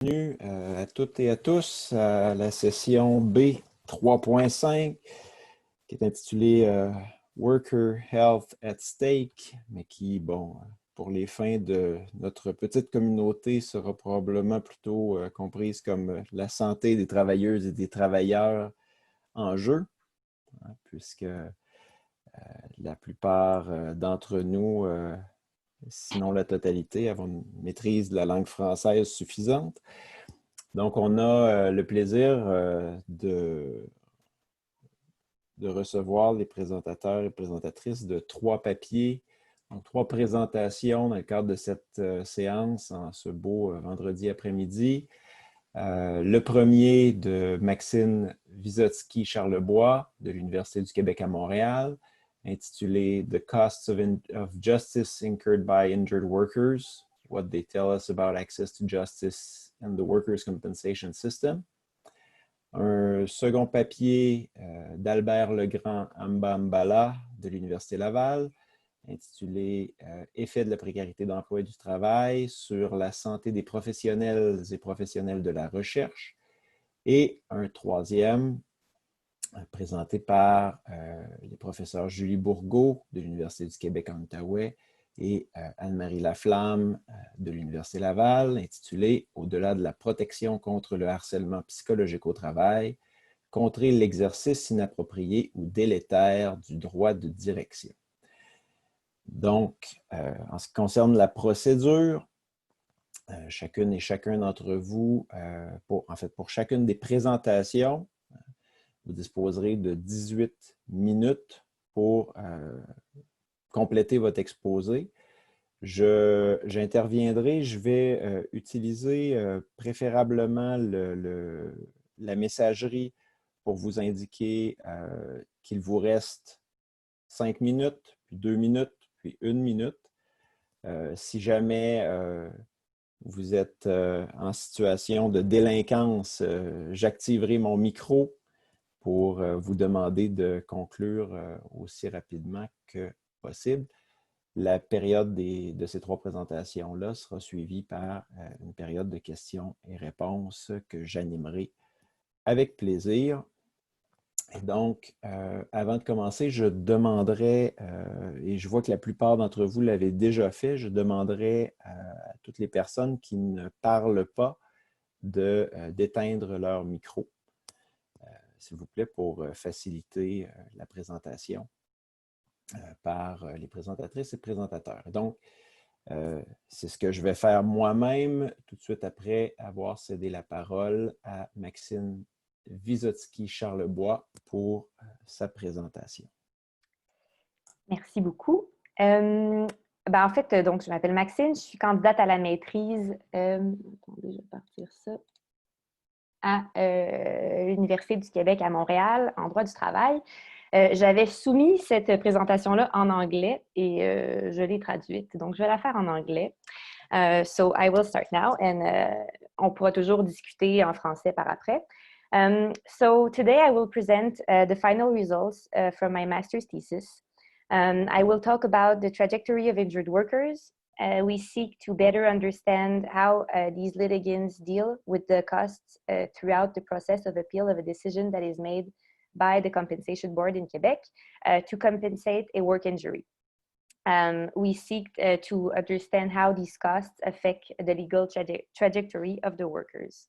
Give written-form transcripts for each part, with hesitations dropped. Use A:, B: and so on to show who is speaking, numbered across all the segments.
A: Bienvenue à toutes et à tous à la session B 3.5 qui est intitulée Worker Health at Stake, mais qui, bon, pour les fins de notre petite communauté, sera probablement plutôt comprise comme la santé des travailleuses et des travailleurs en jeu, hein, puisque la plupart d'entre nous, sinon la totalité, avons une maîtrise de la langue française suffisante. Donc, on a le plaisir de recevoir les présentateurs et présentatrices de 3 papiers, donc 3 présentations dans le cadre de cette séance en ce beau vendredi après-midi. Le premier de Maxime Vysotsky-Charlebois de l'Université du Québec à Montréal, intitulé The Costs of Justice Incurred by Injured Workers, What They Tell Us About Access to Justice and the Workers' Compensation System. Un second papier d'Albert Legrand-Ambambala de l'Université Laval, intitulé Effets de la précarité d'emploi et du travail sur la santé des professionnels et professionnels de la recherche. Et un troisième présenté par les professeurs Julie Bourgault de l'Université du Québec en Outaouais et Anne-Marie Laflamme de l'Université Laval, intitulé « Au-delà de la protection contre le harcèlement psychologique au travail, contrer l'exercice inapproprié ou délétère du droit de direction ». Donc, en ce qui concerne la procédure, chacune et chacun d'entre vous, pour chacune des présentations, vous disposerez de 18 minutes pour compléter votre exposé. J'interviendrai, je vais utiliser préférablement la messagerie pour vous indiquer qu'il vous reste 5 minutes, puis 2 minutes, puis 1 minute. Si jamais vous êtes en situation de délinquance, j'activerai mon micro pour vous demander de conclure aussi rapidement que possible. La période de ces 3 présentations-là sera suivie par une période de questions et réponses que j'animerai avec plaisir. Et donc, avant de commencer, je demanderais, et je vois que la plupart d'entre vous l'avez déjà fait, je demanderais à toutes les personnes qui ne parlent pas d'éteindre leur micro, s'il vous plaît, pour faciliter la présentation par les présentatrices et présentateurs. Donc, c'est ce que je vais faire moi-même tout de suite après avoir cédé la parole à Maxime Vysotsky-Charlebois pour sa présentation.
B: Merci beaucoup. En fait, donc, je m'appelle Maxine, je suis candidate à la maîtrise, attendez, je vais partir ça, à l'Université du Québec à Montréal, en droit du travail. J'avais soumis cette présentation-là en anglais et je l'ai traduite, donc je vais la faire en anglais. So I will start now, and on pourra toujours discuter en français par après. So today I will present the final results from my master's thesis. I will talk about the trajectory of injured workers. We seek to better understand how these litigants deal with the costs throughout the process of appeal of a decision that is made by the Compensation Board in Quebec to compensate a work injury. We seek to understand how these costs affect the legal trajectory of the workers.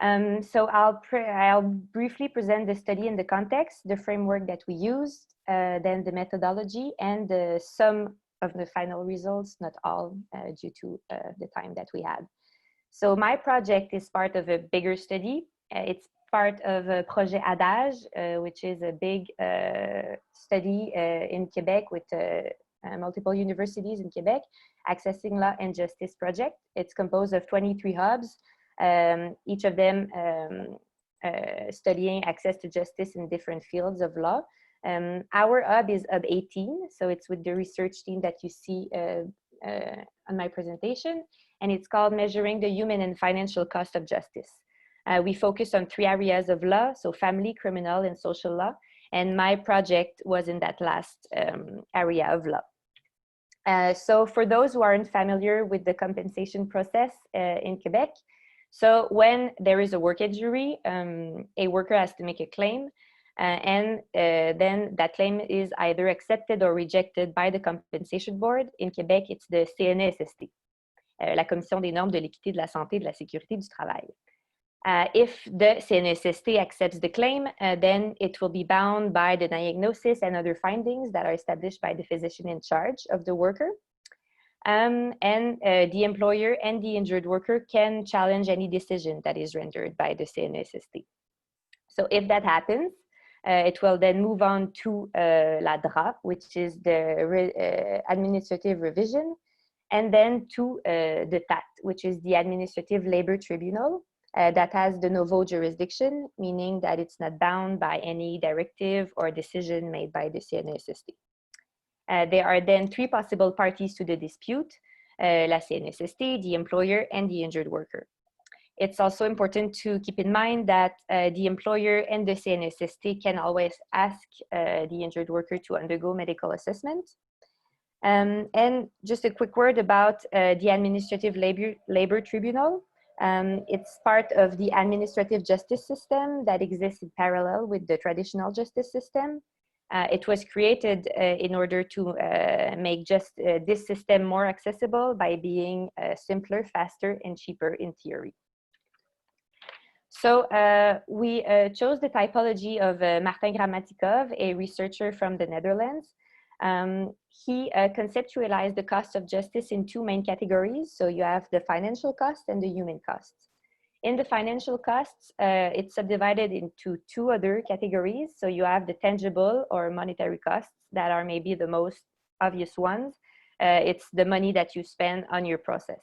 B: So I'll briefly present the study in the context, the framework that we used, then the methodology, and the sum of the final results, not all, due to the time that we had. So my project is part of a bigger study. It's part of a Projet Adage, which is a big study in Quebec with multiple universities in Quebec, Accessing Law and Justice Project. It's composed of 23 hubs, each of them studying access to justice in different fields of law. Our hub is Hub 18, so it's with the research team that you see on my presentation, and it's called Measuring the Human and Financial Cost of Justice. We focus on 3 areas of law, so family, criminal, and social law, and my project was in that last area of law. So for those who aren't familiar with the compensation process in Quebec, So when there is a work injury, a worker has to make a claim, and then that claim is either accepted or rejected by the compensation board. In Quebec, it's the CNESST, la Commission des normes de l'équité, de la santé et de la sécurité du travail. If the CNESST accepts the claim, then it will be bound by the diagnosis and other findings that are established by the physician in charge of the worker. And the employer and the injured worker can challenge any decision that is rendered by the CNESST. So if that happens, it will then move on to la DRA, which is the administrative revision, and then to the TAT, which is the Administrative Labor Tribunal, that has de novo jurisdiction, meaning that it's not bound by any directive or decision made by the CNESST. There are then three possible parties to the dispute, la CNESST, the employer, and the injured worker. It's also important to keep in mind that the employer and the CNESST can always ask the injured worker to undergo medical assessment. And just a quick word about the Administrative Labor Tribunal. It's part of the administrative justice system that exists in parallel with the traditional justice system. It was created in order to make this system more accessible by being simpler, faster, and cheaper in theory. So we chose the typology of Martin Gramatikov, a researcher from the Netherlands. He conceptualized the cost of justice in two main categories. So you have the financial cost and the human costs. In the financial costs, it's subdivided into two other categories. So you have the tangible or monetary costs that are maybe the most obvious ones. It's the money that you spend on your process.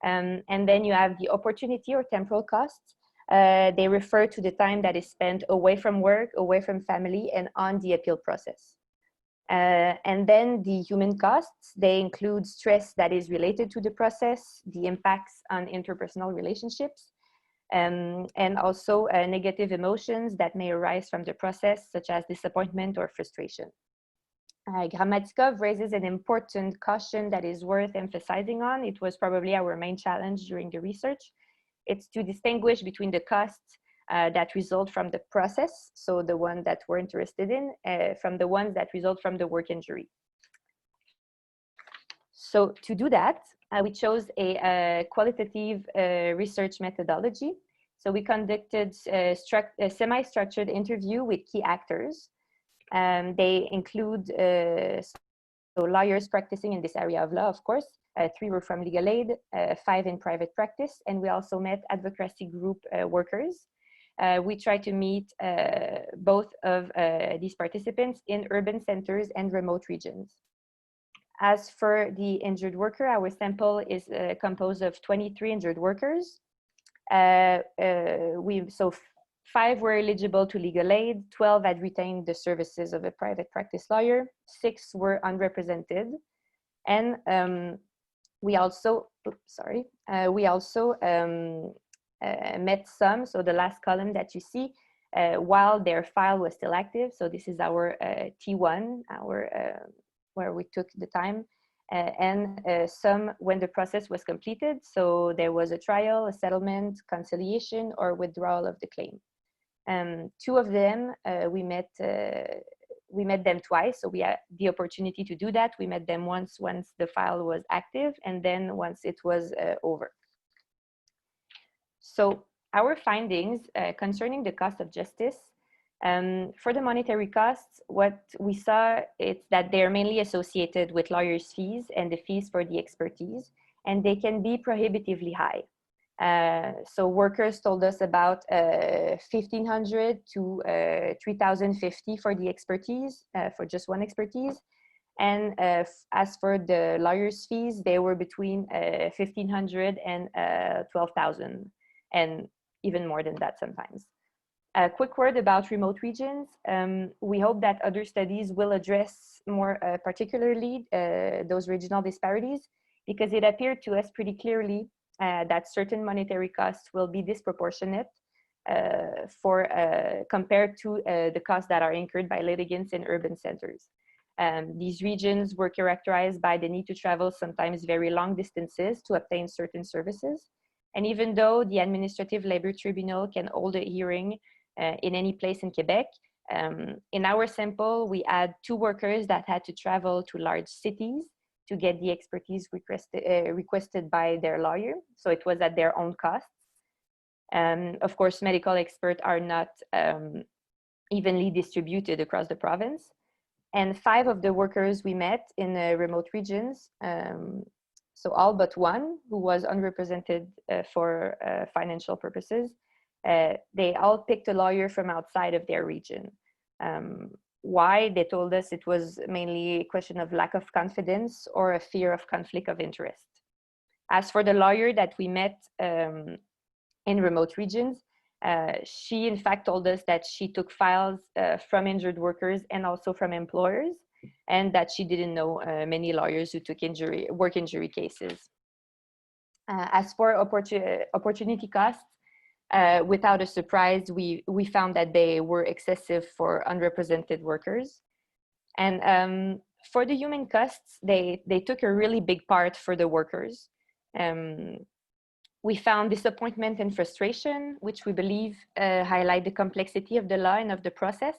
B: And then you have the opportunity or temporal costs. They refer to the time that is spent away from work, away from family, and on the appeal process. And then the human costs, they include stress that is related to the process, the impacts on interpersonal relationships, and also negative emotions that may arise from the process, such as disappointment or frustration. Gramatikov raises an important caution that is worth emphasizing on. It was probably our main challenge during the research. It's to distinguish between the costs that result from the process, so the one that we're interested in, from the ones that result from the work injury. So to do that, we chose a qualitative research methodology. So we conducted a semi-structured interview with key actors. They include so lawyers practicing in this area of law, of course. 3 were from legal aid, 5 in private practice, and we also met advocacy group workers. We try to meet both of these participants in urban centers and remote regions. As for the injured worker, our sample is composed of 23 injured workers. So 5 were eligible to legal aid, 12 had retained the services of a private practice lawyer, 6 were unrepresented, and we also met some, so the last column that you see, while their file was still active. So this is our T1, where we took the time, and some when the process was completed. So there was a trial, a settlement, conciliation, or withdrawal of the claim. 2 of them, we met them twice. So we had the opportunity to do that. We met them once the file was active, and then once it was over. So our findings concerning the cost of justice, for the monetary costs, what we saw is that they're mainly associated with lawyers' fees and the fees for the expertise, and they can be prohibitively high. So workers told us about $1,500 to $3,050 for the expertise, for just one expertise. And as for the lawyers' fees, they were between $1,500 and $12,000, and even more than that sometimes. A quick word about remote regions. We hope that other studies will address more particularly those regional disparities, because it appeared to us pretty clearly that certain monetary costs will be disproportionate compared to the costs that are incurred by litigants in urban centers. These regions were characterized by the need to travel sometimes very long distances to obtain certain services. And even though the Administrative Labor Tribunal can hold a hearing in any place in Quebec, in our sample, we had 2 workers that had to travel to large cities to get the expertise requested by their lawyer. So it was at their own cost. Of course, medical experts are not evenly distributed across the province. And 5 of the workers we met in remote regions, so all but 1 who was unrepresented for financial purposes, they all picked a lawyer from outside of their region. Why? They told us it was mainly a question of lack of confidence or a fear of conflict of interest. As for the lawyer that we met in remote regions, she in fact told us that she took files from injured workers and also from employers, and that she didn't know many lawyers who took work injury cases. As for opportunity costs, without a surprise, we found that they were excessive for unrepresented workers. And for the human costs, they took a really big part for the workers. We found disappointment and frustration, which we believe highlight the complexity of the law and of the process.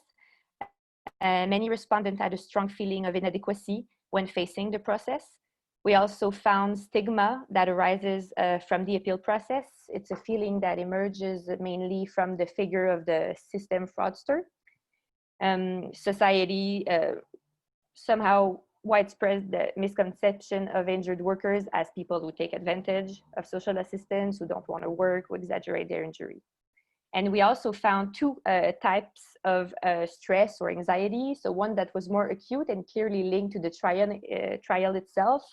B: Many respondents had a strong feeling of inadequacy when facing the process. We also found stigma that arises from the appeal process. It's a feeling that emerges mainly from the figure of the system fraudster. Society somehow widespread the misconception of injured workers as people who take advantage of social assistance, who don't want to work, who exaggerate their injury. And we also found 2 types of stress or anxiety. So one that was more acute and clearly linked to the trial itself.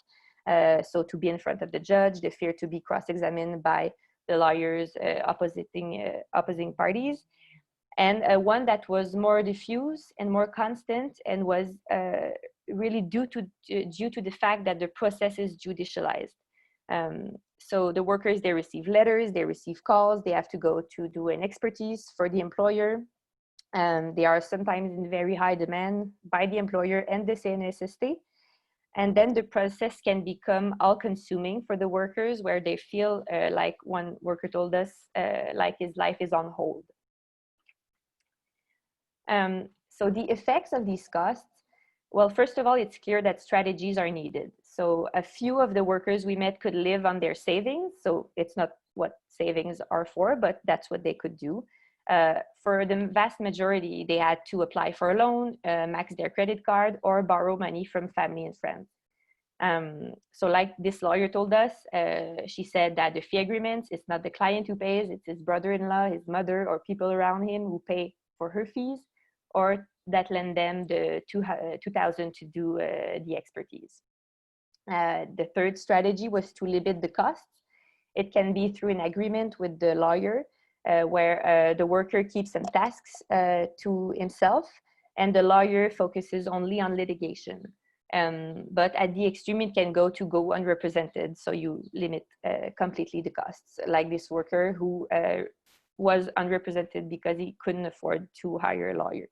B: So to be in front of the judge, the fear to be cross-examined by the lawyers opposing parties. And one that was more diffuse and more constant and was really due to the fact that the process is judicialized. So the workers, they receive letters, they receive calls, they have to go to do an expertise for the employer. They are sometimes in very high demand by the employer and the CNSST. And then the process can become all-consuming for the workers, where they feel like one worker told us, like his life is on hold. So the effects of these costs, well, first of all, it's clear that strategies are needed. So a few of the workers we met could live on their savings. So it's not what savings are for, but that's what they could do. For the vast majority, they had to apply for a loan, max their credit card, or borrow money from family and friends. So like this lawyer told us, she said that the fee agreements, it's not the client who pays, it's his brother-in-law, his mother, or people around him who pay for her fees, or that lend them the $2,000 to do the expertise. The third strategy was to limit the costs. It can be through an agreement with the lawyer, where the worker keeps some tasks to himself, and the lawyer focuses only on litigation. But at the extreme, it can go to go unrepresented, so you limit completely the costs, like this worker who was unrepresented because he couldn't afford to hire a lawyer.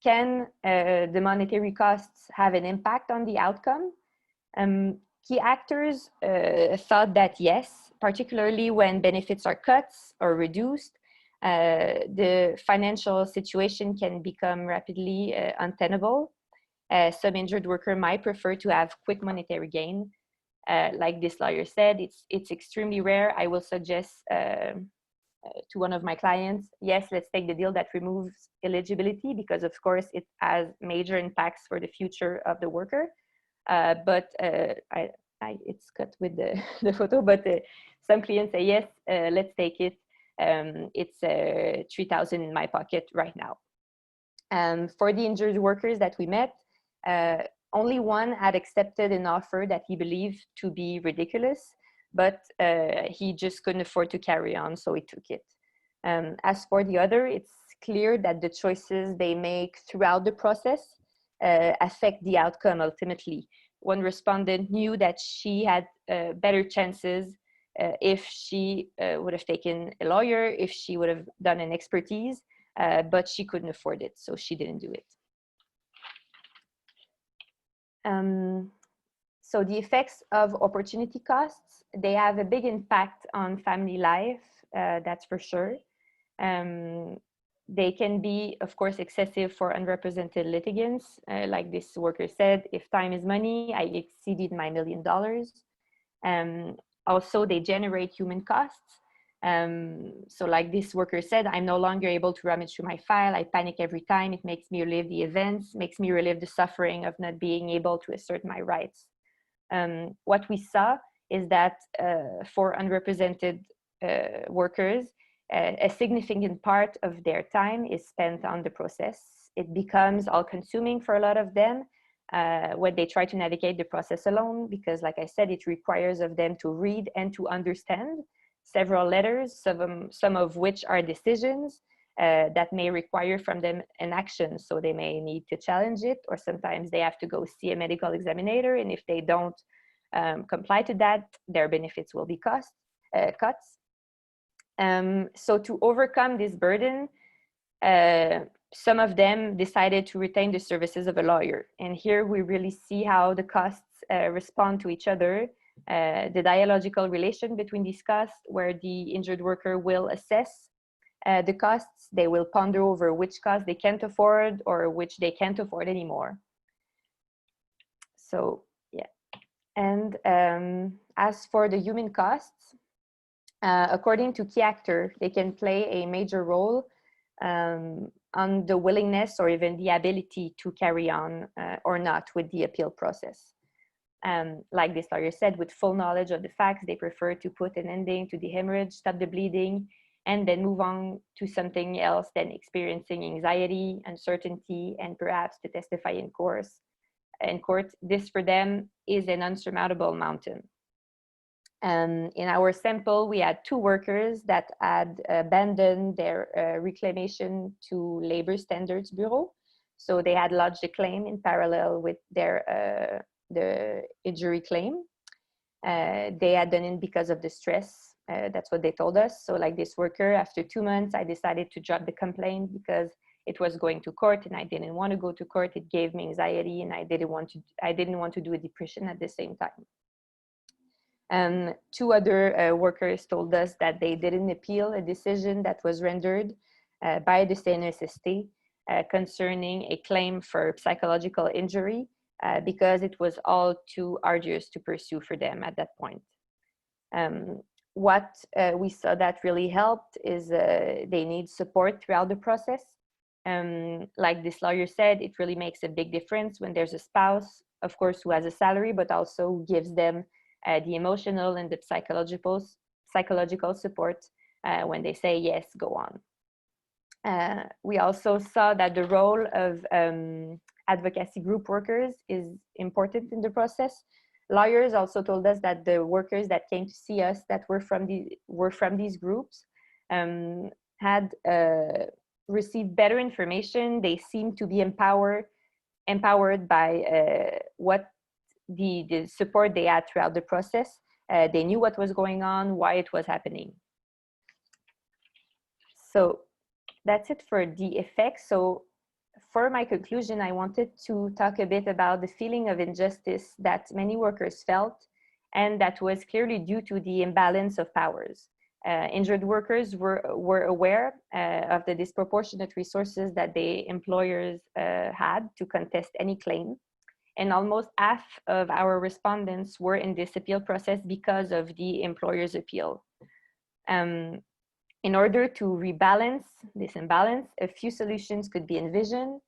B: Can the monetary costs have an impact on the outcome? Key actors thought that yes, particularly when benefits are cut or reduced, the financial situation can become rapidly untenable. Some injured worker might prefer to have quick monetary gain. Like this lawyer said, it's extremely rare. I will suggest to one of my clients, yes, let's take the deal that removes eligibility, because of course it has major impacts for the future of the worker. But it's cut with the photo, but some clients say, yes, let's take it. It's $3,000 in my pocket right now. For the injured workers that we met, only one had accepted an offer that he believed to be ridiculous, but he just couldn't afford to carry on, so he took it. As for the other, it's clear that the choices they make throughout the process affect the outcome ultimately. One respondent knew that she had better chances if she would have taken a lawyer, if she would have done an expertise, but she couldn't afford it, so she didn't do it. So the effects of opportunity costs, they have a big impact on family life, that's for sure. They can be, of course, excessive for unrepresented litigants. Like this worker said, if time is money, I exceeded my $1 million. Also, they generate human costs. So like this worker said, I'm no longer able to rummage through my file. I panic every time. It makes me relive the events, makes me relive the suffering of not being able to assert my rights. What we saw is that for unrepresented workers, a significant part of their time is spent on the process. It becomes all-consuming for a lot of them when they try to navigate the process alone, because like I said, it requires of them to read and to understand several letters, some of which are decisions that may require from them an action. So they may need to challenge it, or sometimes they have to go see a medical examiner, and if they don't comply to that, their benefits will be cut. So to overcome this burden, some of them decided to retain the services of a lawyer. And here we really see how the costs respond to each other. The dialogical relation between these costs, where the injured worker will assess the costs, they will ponder over which costs they can't afford or which they can't afford anymore. So, yeah. And as for the human costs, according to key actor, they can play a major role on the willingness or even the ability to carry on or not with the appeal process. Like this lawyer said, with full knowledge of the facts, they prefer to put an ending to the hemorrhage, stop the bleeding, and then move on to something else than experiencing anxiety, uncertainty, and perhaps to testify in court. This for them is an unsurmountable mountain. In our sample, we had 2 workers that had abandoned their reclamation to Labor Standards Bureau. So they had lodged a claim in parallel with their the injury claim. They had done it because of the stress. That's what they told us. So like this worker, after 2 months, I decided to drop the complaint because it was going to court and I didn't want to go to court. It gave me anxiety and I didn't want to do a depression at the same time. 2 other workers told us that they didn't appeal a decision that was rendered by the CNESST concerning a claim for psychological injury because it was all too arduous to pursue for them at that point. What we saw that really helped is they need support throughout the process. Like this lawyer said, it really makes a big difference when there's a spouse, of course, who has a salary, but also gives them the emotional and the psychological support when they say, yes, go on. We also saw that the role of advocacy group workers is important in the process. Lawyers also told us that the workers that came to see us that were from these groups had received better information. They seemed to be empowered by what the support they had throughout the process. They knew what was going on, why it was happening. So that's it for the effects. So for my conclusion, I wanted to talk a bit about the feeling of injustice that many workers felt, and that was clearly due to the imbalance of powers. Injured workers were aware of the disproportionate resources that the employers had to contest any claim. And almost half of our respondents were in this appeal process because of the employer's appeal. In order to rebalance this imbalance, a few solutions could be envisioned.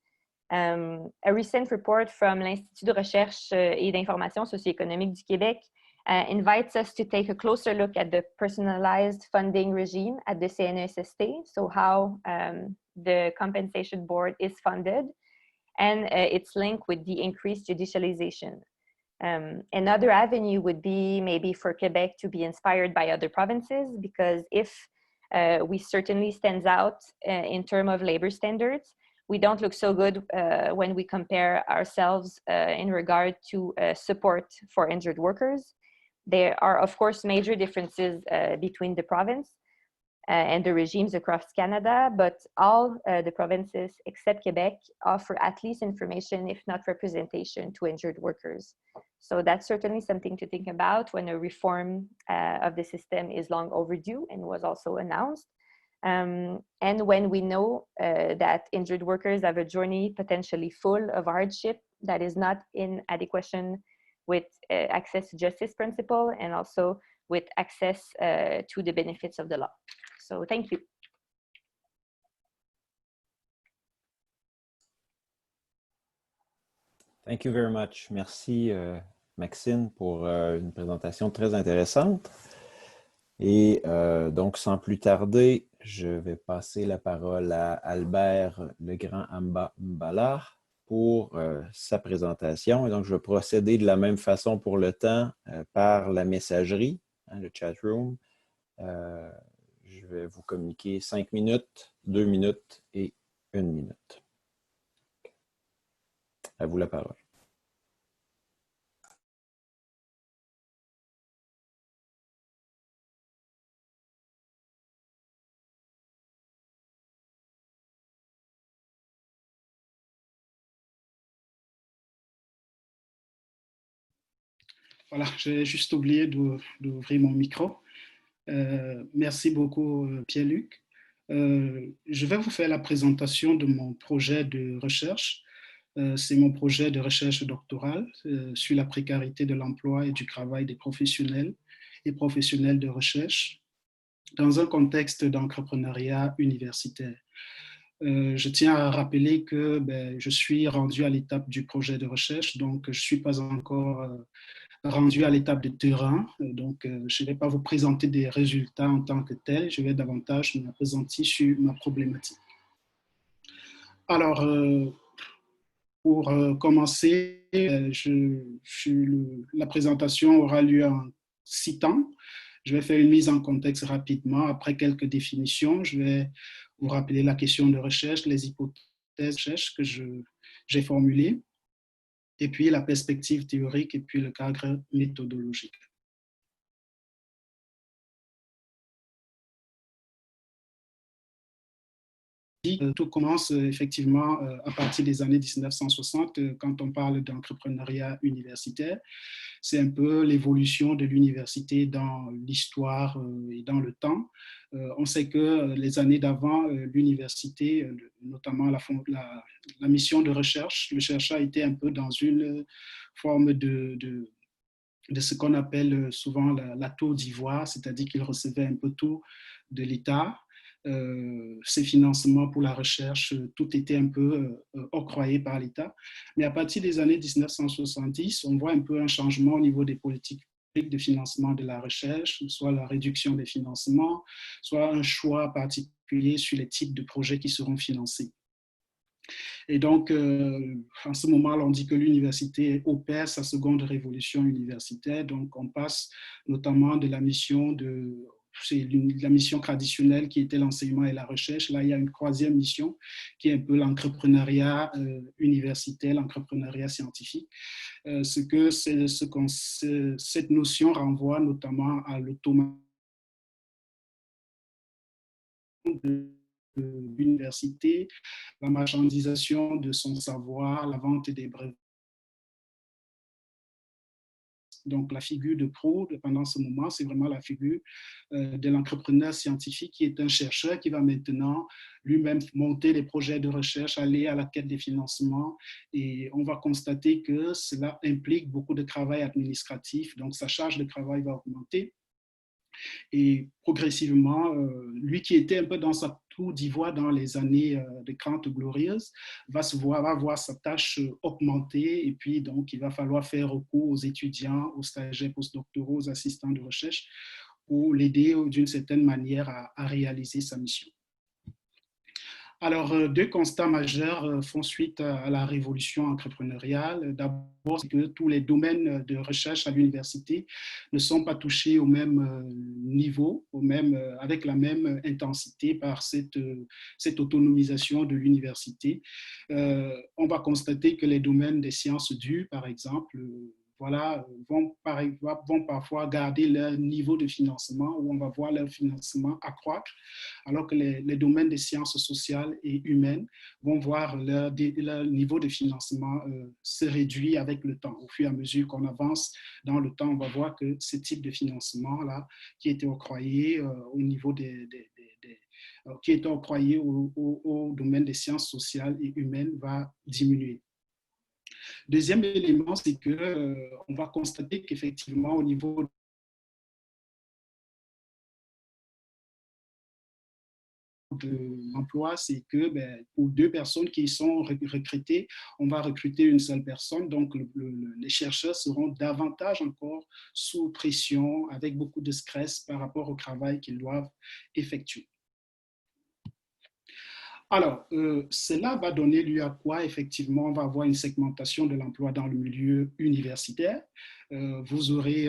B: A recent report from l'Institut de recherche et d'information socio-économique du Québec invites us to take a closer look at the personalized funding regime at the CNESST, so how the compensation board is funded, and its link with the increased judicialization. Another avenue would be maybe for Quebec to be inspired by other provinces, because if we certainly stands out in terms of labor standards, we don't look so good when we compare ourselves in regard to support for injured workers. There are, of course, major differences between the province. and the regimes across Canada, but all the provinces except Quebec offer at least information, if not representation, to injured workers. So that's certainly something to think about when a reform of the system is long overdue and was also announced. And when we know that injured workers have a journey potentially full of hardship that is not in adequation with access to justice principle and also with access to the benefits of the law. So thank you.
A: Thank you very much. Merci, Maxine, pour une présentation très intéressante. Et donc, sans plus tarder, je vais passer la parole à Albert Legrand-Mbala pour sa présentation. Et donc, je vais procéder de la même façon pour le temps par la messagerie, hein, le chat room. Je vais vous communiquer 5 minutes, 2 minutes et 1 minute. À vous la parole.
C: Voilà, j'ai juste oublié d'ouvrir mon micro. Merci beaucoup, Pierre-Luc. Je vais vous faire la présentation de mon projet de recherche. C'est mon projet de recherche doctorale sur la précarité de l'emploi et du travail des professionnels et professionnels de recherche dans un contexte d'entrepreneuriat universitaire. Je tiens à rappeler que je suis rendu à l'étape du projet de recherche, donc je ne suis pas encore rendu à l'étape de terrain. Donc, je ne vais pas vous présenter des résultats en tant que tels, je vais davantage m'appesantir sur ma problématique. Alors, pour commencer, la présentation aura lieu en 6 temps. Je vais faire une mise en contexte rapidement. Après quelques définitions, je vais vous rappeler la question de recherche, les hypothèses de recherche que j'ai formulées, et puis la perspective théorique et puis le cadre méthodologique. Tout commence effectivement à partir des années 1960 quand on parle d'entrepreneuriat universitaire. C'est un peu l'évolution de l'université dans l'histoire et dans le temps. On sait que les années d'avant, l'université, notamment la mission de recherche, le chercheur était un peu dans une forme de ce qu'on appelle souvent la tour d'ivoire, c'est-à-dire qu'il recevait un peu tout de l'État. Ces financements pour la recherche, tout était un peu octroyé par l'État. Mais à partir des années 1970, on voit un peu un changement au niveau des politiques publiques de financement de la recherche, soit la réduction des financements, soit un choix particulier sur les types de projets qui seront financés. Et donc, en ce moment, on dit que l'université opère sa seconde révolution universitaire. Donc, on passe notamment de la mission c'est la mission traditionnelle qui était l'enseignement et la recherche. Là, il y a une troisième mission qui est un peu l'entrepreneuriat universitaire, l'entrepreneuriat scientifique. Cette notion renvoie notamment à l'automatisation de l'université, la marchandisation de son savoir, la vente des brevets. Donc, la figure de pro pendant ce moment, c'est vraiment la figure de l'entrepreneur scientifique qui est un chercheur qui va maintenant lui-même monter des projets de recherche, aller à la quête des financements. Et on va constater que cela implique beaucoup de travail administratif. Donc, sa charge de travail va augmenter. Et progressivement, lui qui était un peu dans sa tour d'ivoire dans les années des 30 glorieuses, va voir sa tâche augmenter et puis donc il va falloir faire recours aux étudiants, aux stagiaires postdoctoraux, aux assistants de recherche pour l'aider d'une certaine manière à réaliser sa mission. Alors, deux constats majeurs font suite à la révolution entrepreneuriale. D'abord, c'est que tous les domaines de recherche à l'université ne sont pas touchés au même niveau, avec la même intensité par cette autonomisation de l'université. On va constater que les domaines des sciences dures, par exemple, voilà, vont parfois garder leur niveau de financement, où on va voir leur financement accroître, alors que les domaines des sciences sociales et humaines vont voir leur niveau de financement se réduire avec le temps. Au fur et à mesure qu'on avance dans le temps, on va voir que ce type de financement-là, qui était octroyé au niveau qui est octroyé au domaine des sciences sociales et humaines, va diminuer. Deuxième élément, c'est qu'on va constater qu'effectivement, au niveau de l'emploi, c'est que pour 2 personnes qui sont recrutées, on va recruter une seule personne. Donc, les chercheurs seront davantage encore sous pression, avec beaucoup de stress par rapport au travail qu'ils doivent effectuer. Alors, cela va donner lieu à quoi? Effectivement, on va avoir une segmentation de l'emploi dans le milieu universitaire. Vous aurez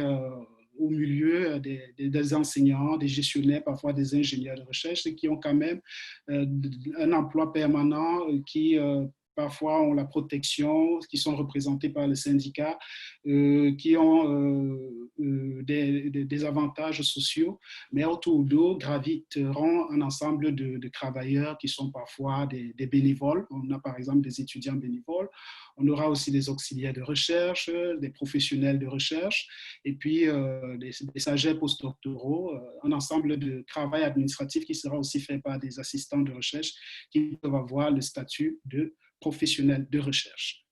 C: au milieu des enseignants, des gestionnaires, parfois des ingénieurs de recherche qui ont quand même un emploi permanent qui parfois ont la protection, qui sont représentés par le syndicat, qui ont des avantages sociaux, mais autour d'eux graviteront un ensemble de travailleurs qui sont parfois des bénévoles. On a par exemple des étudiants bénévoles, on aura aussi des auxiliaires de recherche, des professionnels de recherche, et puis des stagiaires postdoctoraux, un ensemble de travail administratif qui sera aussi fait par des assistants de recherche qui peuvent avoir le statut de professionnels de recherche.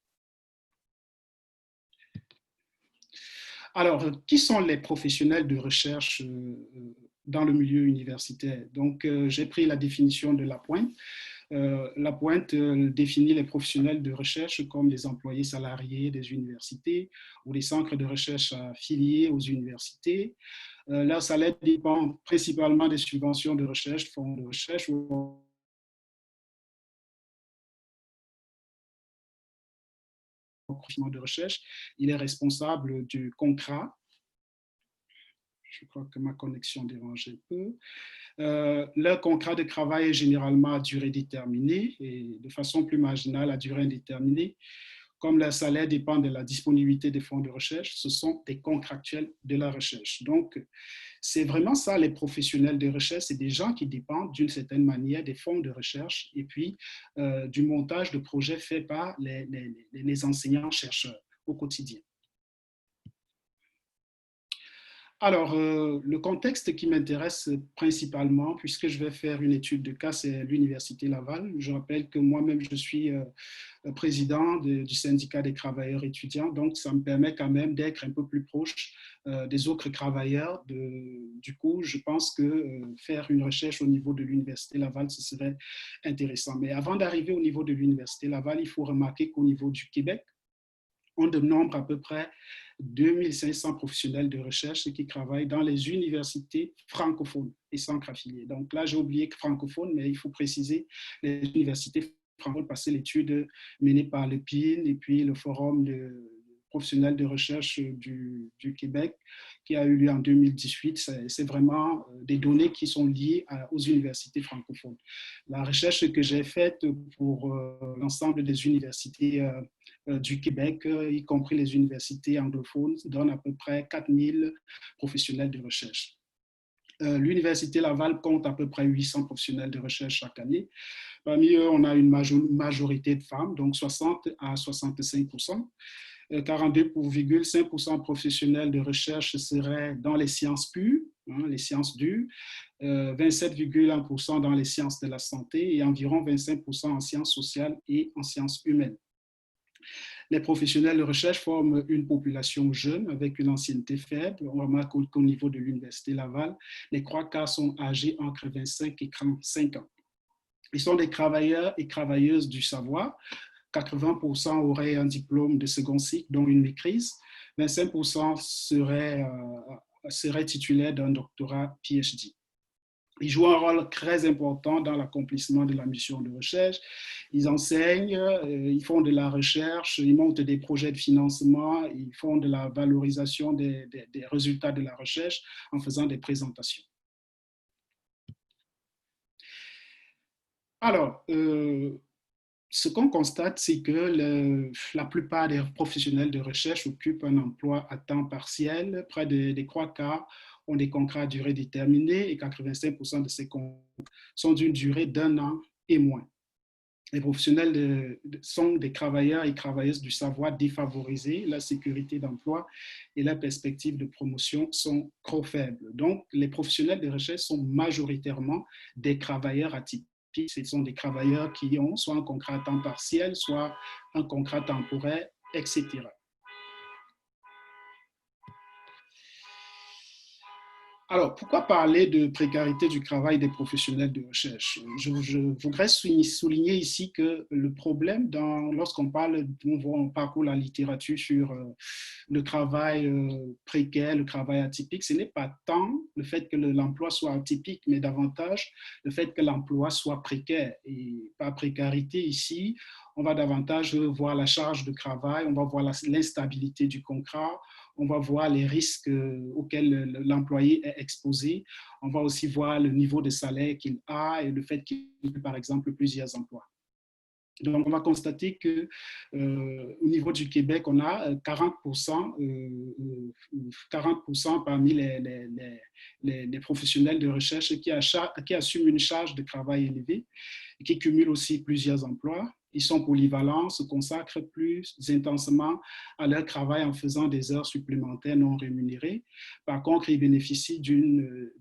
C: Alors, qui sont les professionnels de recherche dans le milieu universitaire? Donc, j'ai pris la définition de Lapointe. Lapointe définit les professionnels de recherche comme des employés salariés des universités ou des centres de recherche affiliés aux universités. Leur salaire dépend principalement des subventions de recherche, fonds de recherche ou de recherche. Il est responsable du contrat. Je crois que ma connexion dérange un peu. Leur contrat de travail est généralement à durée déterminée et de façon plus marginale à durée indéterminée. Comme leur salaire dépend de la disponibilité des fonds de recherche, ce sont des contractuels de la recherche. Donc, c'est vraiment ça, les professionnels de recherche, c'est des gens qui dépendent d'une certaine manière des fonds de recherche et puis du montage de projets faits par les enseignants-chercheurs au quotidien. Alors, le contexte qui m'intéresse principalement, puisque je vais faire une étude de cas, c'est l'Université Laval. Je rappelle que moi-même, je suis président du syndicat des travailleurs étudiants, donc ça me permet quand même d'être un peu plus proche des autres travailleurs. Du coup, je pense que faire une recherche au niveau de l'Université Laval, ce serait intéressant. Mais avant d'arriver au niveau de l'Université Laval, il faut remarquer qu'au niveau du Québec, on dénombre à peu près 2500 professionnels de recherche qui travaillent dans les universités francophones et centres affiliés. Donc là, j'ai oublié que francophone, mais il faut préciser les universités francophones parce que l'étude menée par le PIN et puis le Forum de professionnels de recherche du Québec qui a eu lieu en 2018, c'est vraiment des données qui sont liées aux universités francophones. La recherche que j'ai faite pour l'ensemble des universités du Québec, y compris les universités anglophones, donne à peu près 4000 professionnels de recherche. L'Université Laval compte à peu près 800 professionnels de recherche chaque année. Parmi eux, on a une majorité de femmes, donc 60 à 65%. 42,5% professionnels de recherche seraient dans les sciences pures, les sciences dures, 27,1% dans les sciences de la santé et environ 25% en sciences sociales et en sciences humaines. Les professionnels de recherche forment une population jeune avec une ancienneté faible. On remarque qu'au niveau de l'Université Laval, les 3 quarts sont âgés entre 25 et 35 ans. Ils sont des travailleurs et travailleuses du savoir. 80% auraient un diplôme de second cycle, dont une maîtrise. 25% seraient titulaires d'un doctorat PhD. Ils jouent un rôle très important dans l'accomplissement de la mission de recherche. Ils enseignent, ils font de la recherche, ils montent des projets de financement, ils font de la valorisation des résultats de la recherche en faisant des présentations. Alors, ce qu'on constate, c'est que la plupart des professionnels de recherche occupent un emploi à temps partiel. Près des 3 quarts ont des contrats à durée déterminée et 85% de ces contrats sont d'une durée d'1 an et moins. Les professionnels sont des travailleurs et travailleuses du savoir défavorisés, la sécurité d'emploi et la perspective de promotion sont trop faibles. Donc, les professionnels de recherche sont majoritairement des travailleurs atypiques. Ce sont des travailleurs qui ont soit un contrat à temps partiel, soit un contrat temporaire, etc. Alors, pourquoi parler de précarité du travail des professionnels de recherche? Je voudrais souligner ici que le problème, lorsqu'on on parcourt la littérature sur le travail précaire, le travail atypique, ce n'est pas tant le fait que l'emploi soit atypique, mais davantage le fait que l'emploi soit précaire. Et par précarité ici, on va davantage voir la charge de travail, on va voir l'instabilité du contrat, on va voir les risques auxquels l'employé est exposé. On va aussi voir le niveau de salaire qu'il a et le fait qu'il ait, par exemple, plusieurs emplois. Donc, on va constater qu'au niveau du Québec, on a 40%, 40% parmi les professionnels de recherche qui assument une charge de travail élevée et qui cumulent aussi plusieurs emplois. Ils sont polyvalents, se consacrent plus intensément à leur travail en faisant des heures supplémentaires non rémunérées. Par contre, ils bénéficient d'une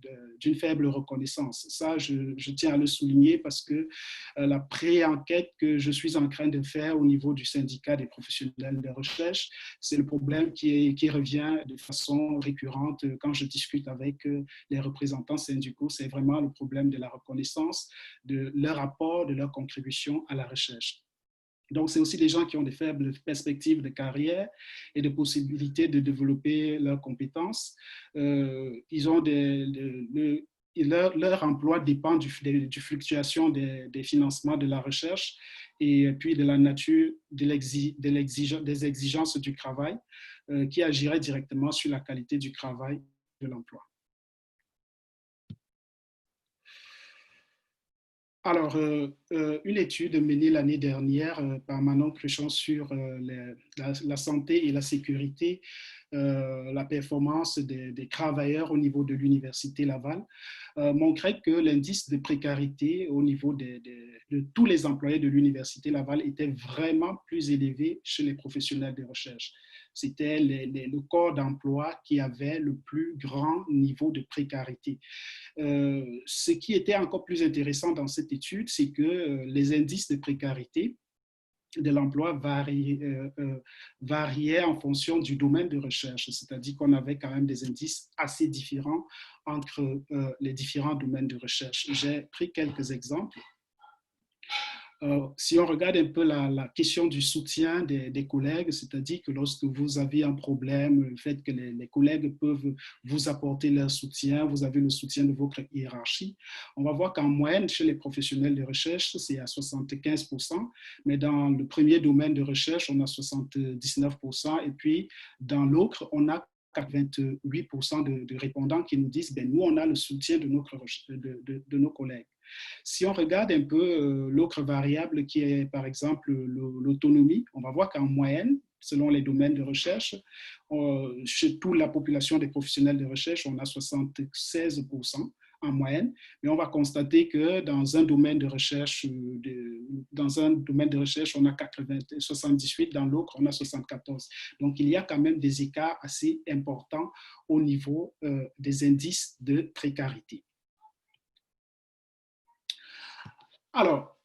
C: faible reconnaissance. Ça, je tiens à le souligner parce que la pré-enquête que je suis en train de faire au niveau du syndicat des professionnels de recherche, c'est le problème qui revient de façon récurrente quand je discute avec les représentants syndicaux. C'est vraiment le problème de la reconnaissance, de leur apport, de leur contribution à la recherche. Donc, c'est aussi des gens qui ont des faibles perspectives de carrière et de possibilités de développer leurs compétences. Ils ont leur emploi dépend du fluctuation des financements de la recherche et puis de la nature des exigences du travail qui agiraient directement sur la qualité du travail de l'emploi. Alors, une étude menée l'année dernière par Manon Cruchon sur la santé et la sécurité, la performance des travailleurs au niveau de l'Université Laval, montrait que l'indice de précarité au niveau de tous les employés de l'Université Laval était vraiment plus élevé chez les professionnels de recherche. C'était le corps d'emploi qui avait le plus grand niveau de précarité. Ce qui était encore plus intéressant dans cette étude, c'est que les indices de précarité de l'emploi variaient en fonction du domaine de recherche, c'est-à-dire qu'on avait quand même des indices assez différents entre les différents domaines de recherche. J'ai pris quelques exemples. Si on regarde un peu la question du soutien des collègues, c'est-à-dire que lorsque vous avez un problème, le fait que les collègues peuvent vous apporter leur soutien, vous avez le soutien de votre hiérarchie, on va voir qu'en moyenne, chez les professionnels de recherche, c'est à 75%, mais dans le premier domaine de recherche, on a 79%, et puis dans l'autre, on a 28% de répondants qui nous disent, ben, nous, on a le soutien de nos collègues. Si on regarde un peu l'autre variable qui est par exemple l'autonomie, on va voir qu'en moyenne, selon les domaines de recherche, chez toute la population des professionnels de recherche, on a 76% en moyenne, mais on va constater que dans un domaine de recherche, on a 78, dans l'autre, on a 74. Donc, il y a quand même des écarts assez importants au niveau des indices de précarité. Alors,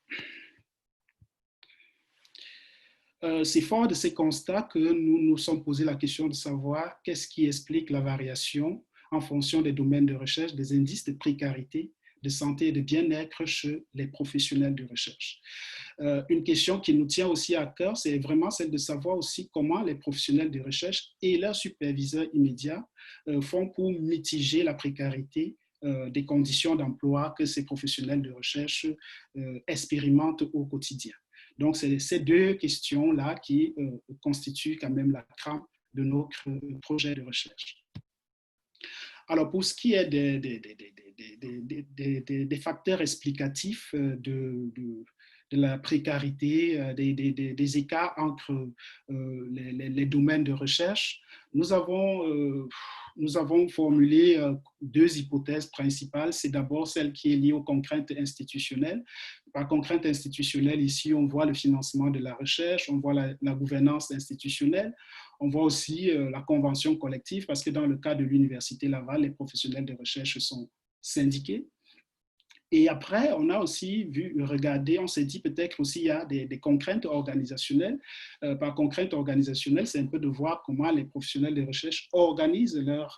C: c'est fort de ces constats que nous nous sommes posé la question de savoir qu'est-ce qui explique la variation en fonction des domaines de recherche, des indices de précarité, de santé et de bien-être chez les professionnels de recherche. Une question qui nous tient aussi à cœur, c'est vraiment celle de savoir aussi comment les professionnels de recherche et leurs superviseurs immédiats font pour mitiger la précarité des conditions d'emploi que ces professionnels de recherche expérimentent au quotidien. Donc, c'est ces deux questions-là qui constituent quand même la trame de notre projet de recherche. Alors, pour ce qui est des facteurs explicatifs de la précarité, des écarts entre les domaines de recherche, nous avons formulé deux hypothèses principales. C'est d'abord celle qui est liée aux contraintes institutionnelles. Par contrainte institutionnelle, ici, on voit le financement de la recherche, on voit la gouvernance institutionnelle, on voit aussi la convention collective, parce que dans le cas de l'Université Laval, les professionnels de recherche sont syndiqués. Et après, on a aussi regardé, on s'est dit peut-être aussi il y a des contraintes organisationnelles. Par contrainte organisationnelle, c'est un peu de voir comment les professionnels de recherche organisent leur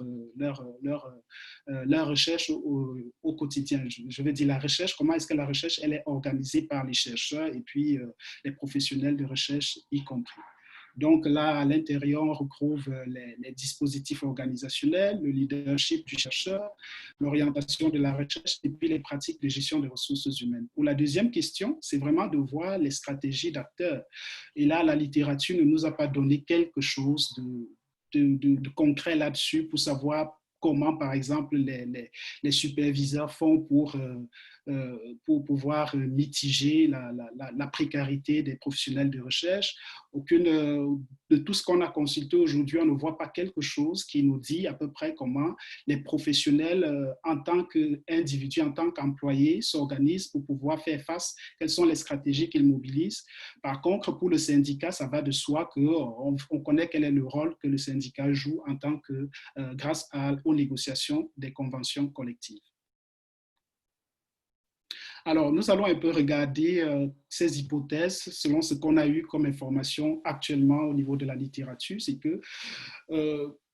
C: recherche au quotidien. Je veux dire la recherche, comment est-ce que la recherche elle est organisée par les chercheurs et puis les professionnels de recherche y compris. Donc là, à l'intérieur, on retrouve les dispositifs organisationnels, le leadership du chercheur, l'orientation de la recherche et puis les pratiques de gestion des ressources humaines. Pour la deuxième question, c'est vraiment de voir les stratégies d'acteurs. Et là, la littérature ne nous a pas donné quelque chose de concret là-dessus pour savoir comment, par exemple, les superviseurs font pour pouvoir mitiger la précarité des professionnels de recherche. De tout ce qu'on a consulté aujourd'hui, on ne voit pas quelque chose qui nous dit à peu près comment les professionnels, en tant qu'individus, en tant qu'employés, s'organisent pour pouvoir faire face, quelles sont les stratégies qu'ils mobilisent. Par contre, pour le syndicat, ça va de soi qu'on connaît quel est le rôle que le syndicat joue en tant que, grâce aux négociations des conventions collectives. Alors, nous allons un peu regarder ces hypothèses selon ce qu'on a eu comme information actuellement au niveau de la littérature. C'est que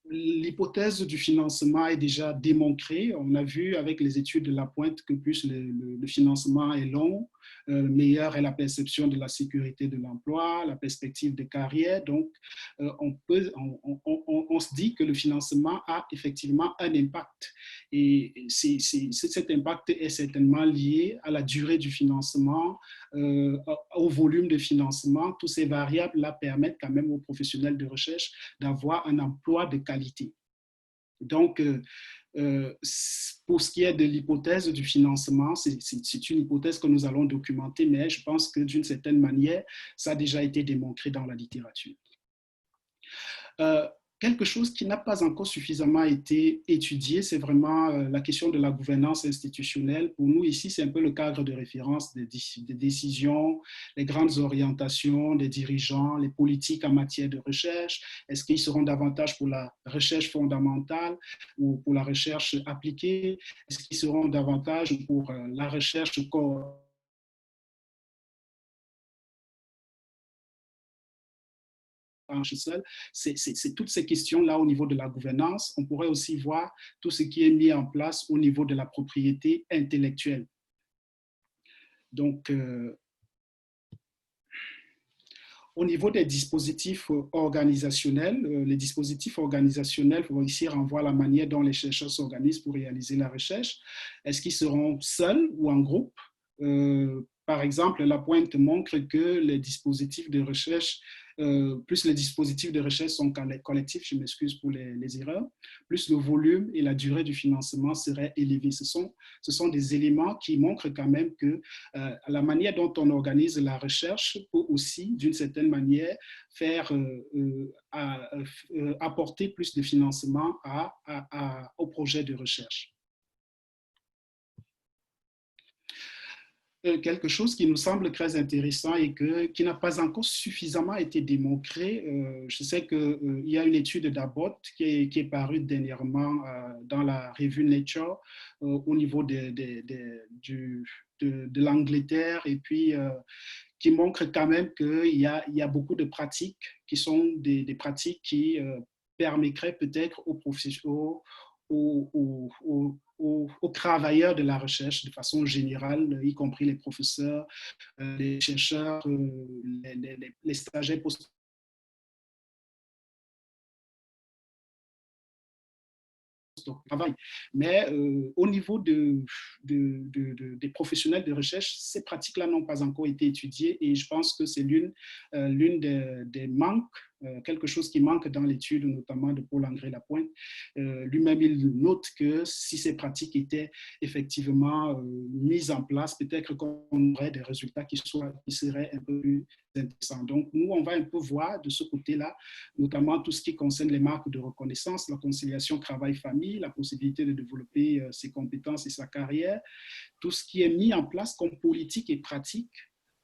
C: l'hypothèse du financement est déjà démontrée. On a vu avec les études de Lapointe que plus le financement est long, meilleure est la perception de la sécurité de l'emploi, la perspective de carrière. Donc, on se dit que le financement a effectivement un impact. Et cet impact est certainement lié à la durée du financement, au volume de financement. Toutes ces variables-là permettent quand même aux professionnels de recherche d'avoir un emploi de qualité. Donc, pour ce qui est de l'hypothèse du financement, c'est une hypothèse que nous allons documenter, mais je pense que d'une certaine manière, ça a déjà été démontré dans la littérature. Quelque chose qui n'a pas encore suffisamment été étudié, c'est vraiment la question de la gouvernance institutionnelle. Pour nous, ici, c'est un peu le cadre de référence des décisions, les grandes orientations des dirigeants, les politiques en matière de recherche. Est-ce qu'ils seront davantage pour la recherche fondamentale ou pour la recherche appliquée? Est-ce qu'ils seront davantage pour la recherche seul, c'est toutes ces questions-là au niveau de la gouvernance. On pourrait aussi voir tout ce qui est mis en place au niveau de la propriété intellectuelle. Donc, au niveau des dispositifs organisationnels, les dispositifs organisationnels, ici, renvoient à la manière dont les chercheurs s'organisent pour réaliser la recherche. Est-ce qu'ils seront seuls ou en groupe? Par exemple, Lapointe montre que les dispositifs de recherche, plus les dispositifs de recherche sont collectifs, je m'excuse pour les erreurs, plus le volume et la durée du financement seraient élevés. Ce sont des éléments qui montrent quand même que la manière dont on organise la recherche peut aussi, d'une certaine manière, faire apporter plus de financement au projet de recherche. Quelque chose qui nous semble très intéressant et qui n'a pas encore suffisamment été démontré. Je sais qu'il y a une étude d'Abbott qui est parue dernièrement dans la revue Nature au niveau de l'Angleterre et puis qui montre quand même qu'il y a beaucoup de pratiques qui sont des pratiques qui permettraient peut-être aux travailleurs de la recherche de façon générale, y compris les professeurs, les chercheurs, les stagiaires postdoctoraux. Mais au niveau des professionnels de recherche, ces pratiques-là n'ont pas encore été étudiées et je pense que c'est l'une des manques quelque chose qui manque dans l'étude, notamment de Paul-André Lapointe. Lui-même, il note que si ces pratiques étaient effectivement mises en place, peut-être qu'on aurait des résultats qui seraient un peu plus intéressants. Donc, nous, on va un peu voir de ce côté-là, notamment tout ce qui concerne les marques de reconnaissance, la conciliation travail-famille, la possibilité de développer ses compétences et sa carrière, tout ce qui est mis en place comme politique et pratique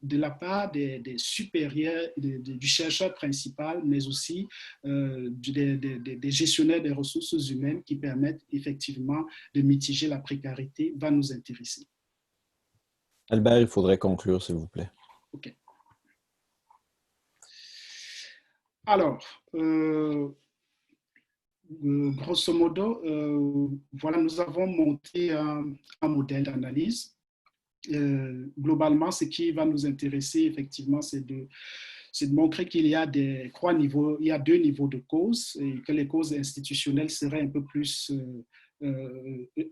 C: de la part des supérieurs, du chercheur principal, mais aussi des gestionnaires des ressources humaines qui permettent effectivement de mitiger la précarité, va nous intéresser.
A: Albert, il faudrait conclure, s'il vous plaît.
C: OK. Alors, grosso modo, voilà, nous avons monté un modèle d'analyse. Globalement, ce qui va nous intéresser, effectivement, c'est de montrer qu'il y a deux niveaux de causes et que les causes institutionnelles seraient un peu plus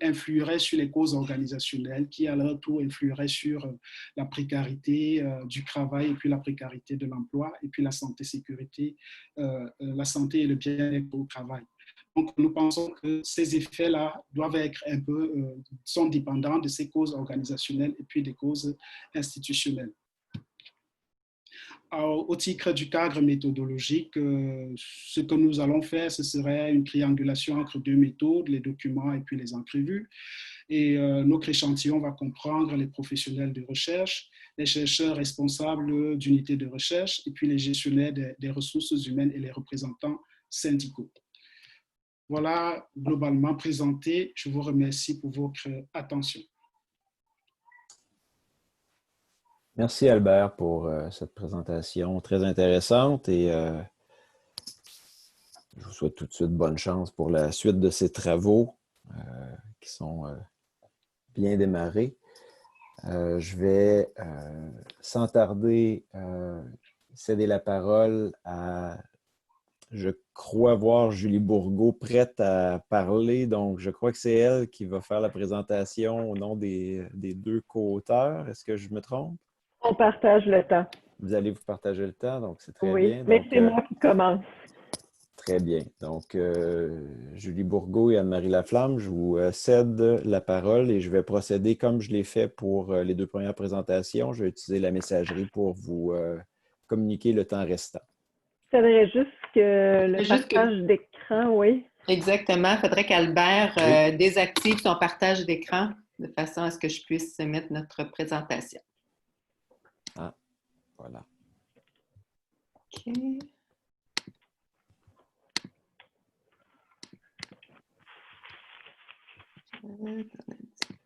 C: influeraient sur les causes organisationnelles qui, à leur tour, influeraient sur la précarité du travail et puis la précarité de l'emploi et puis la santé-sécurité, la santé et le bien-être au travail. Donc, nous pensons que ces effets-là doivent être sont dépendants de ces causes organisationnelles et puis des causes institutionnelles. Au titre du cadre méthodologique, ce que nous allons faire, ce serait une triangulation entre deux méthodes, les documents et puis les entrevues. Et notre échantillon va comprendre les professionnels de recherche, les chercheurs responsables d'unités de recherche et puis les gestionnaires des ressources humaines et les représentants syndicaux. Voilà, globalement présenté. Je vous remercie pour votre attention.
A: Merci Albert pour cette présentation très intéressante et je vous souhaite tout de suite bonne chance pour la suite de ces travaux qui sont bien démarrés. Je vais sans tarder céder la parole à... Je crois voir Julie Bourgault prête à parler, donc je crois que c'est elle qui va faire la présentation au nom des deux co-auteurs. Est-ce que je me trompe?
D: On partage le temps.
A: Vous allez vous partager le temps, donc c'est très
D: oui,
A: bien.
D: Mais
A: donc,
D: c'est moi qui commence.
A: Très bien. Donc, Julie Bourgault et Anne-Marie Laflamme, je vous cède la parole et je vais procéder comme je l'ai fait pour les deux premières présentations. Je vais utiliser la messagerie pour vous communiquer le temps restant.
D: Il faudrait juste que le partage d'écran, oui.
E: Exactement. Il faudrait qu'Albert désactive son partage d'écran de façon à ce que je puisse mettre notre présentation.
A: Ah, voilà.
E: OK.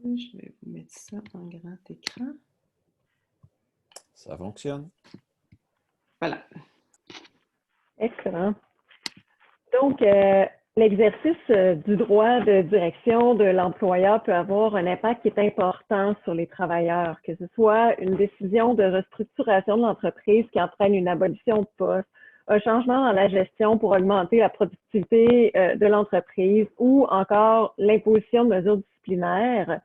E: Je vais vous mettre ça en grand écran.
A: Ça fonctionne.
E: Voilà.
D: Excellent. Donc, l'exercice du droit de direction de l'employeur peut avoir un impact qui est important sur les travailleurs, que ce soit une décision de restructuration de l'entreprise qui entraîne une abolition de poste, un changement dans la gestion pour augmenter la productivité de l'entreprise ou encore l'imposition de mesures disciplinaires.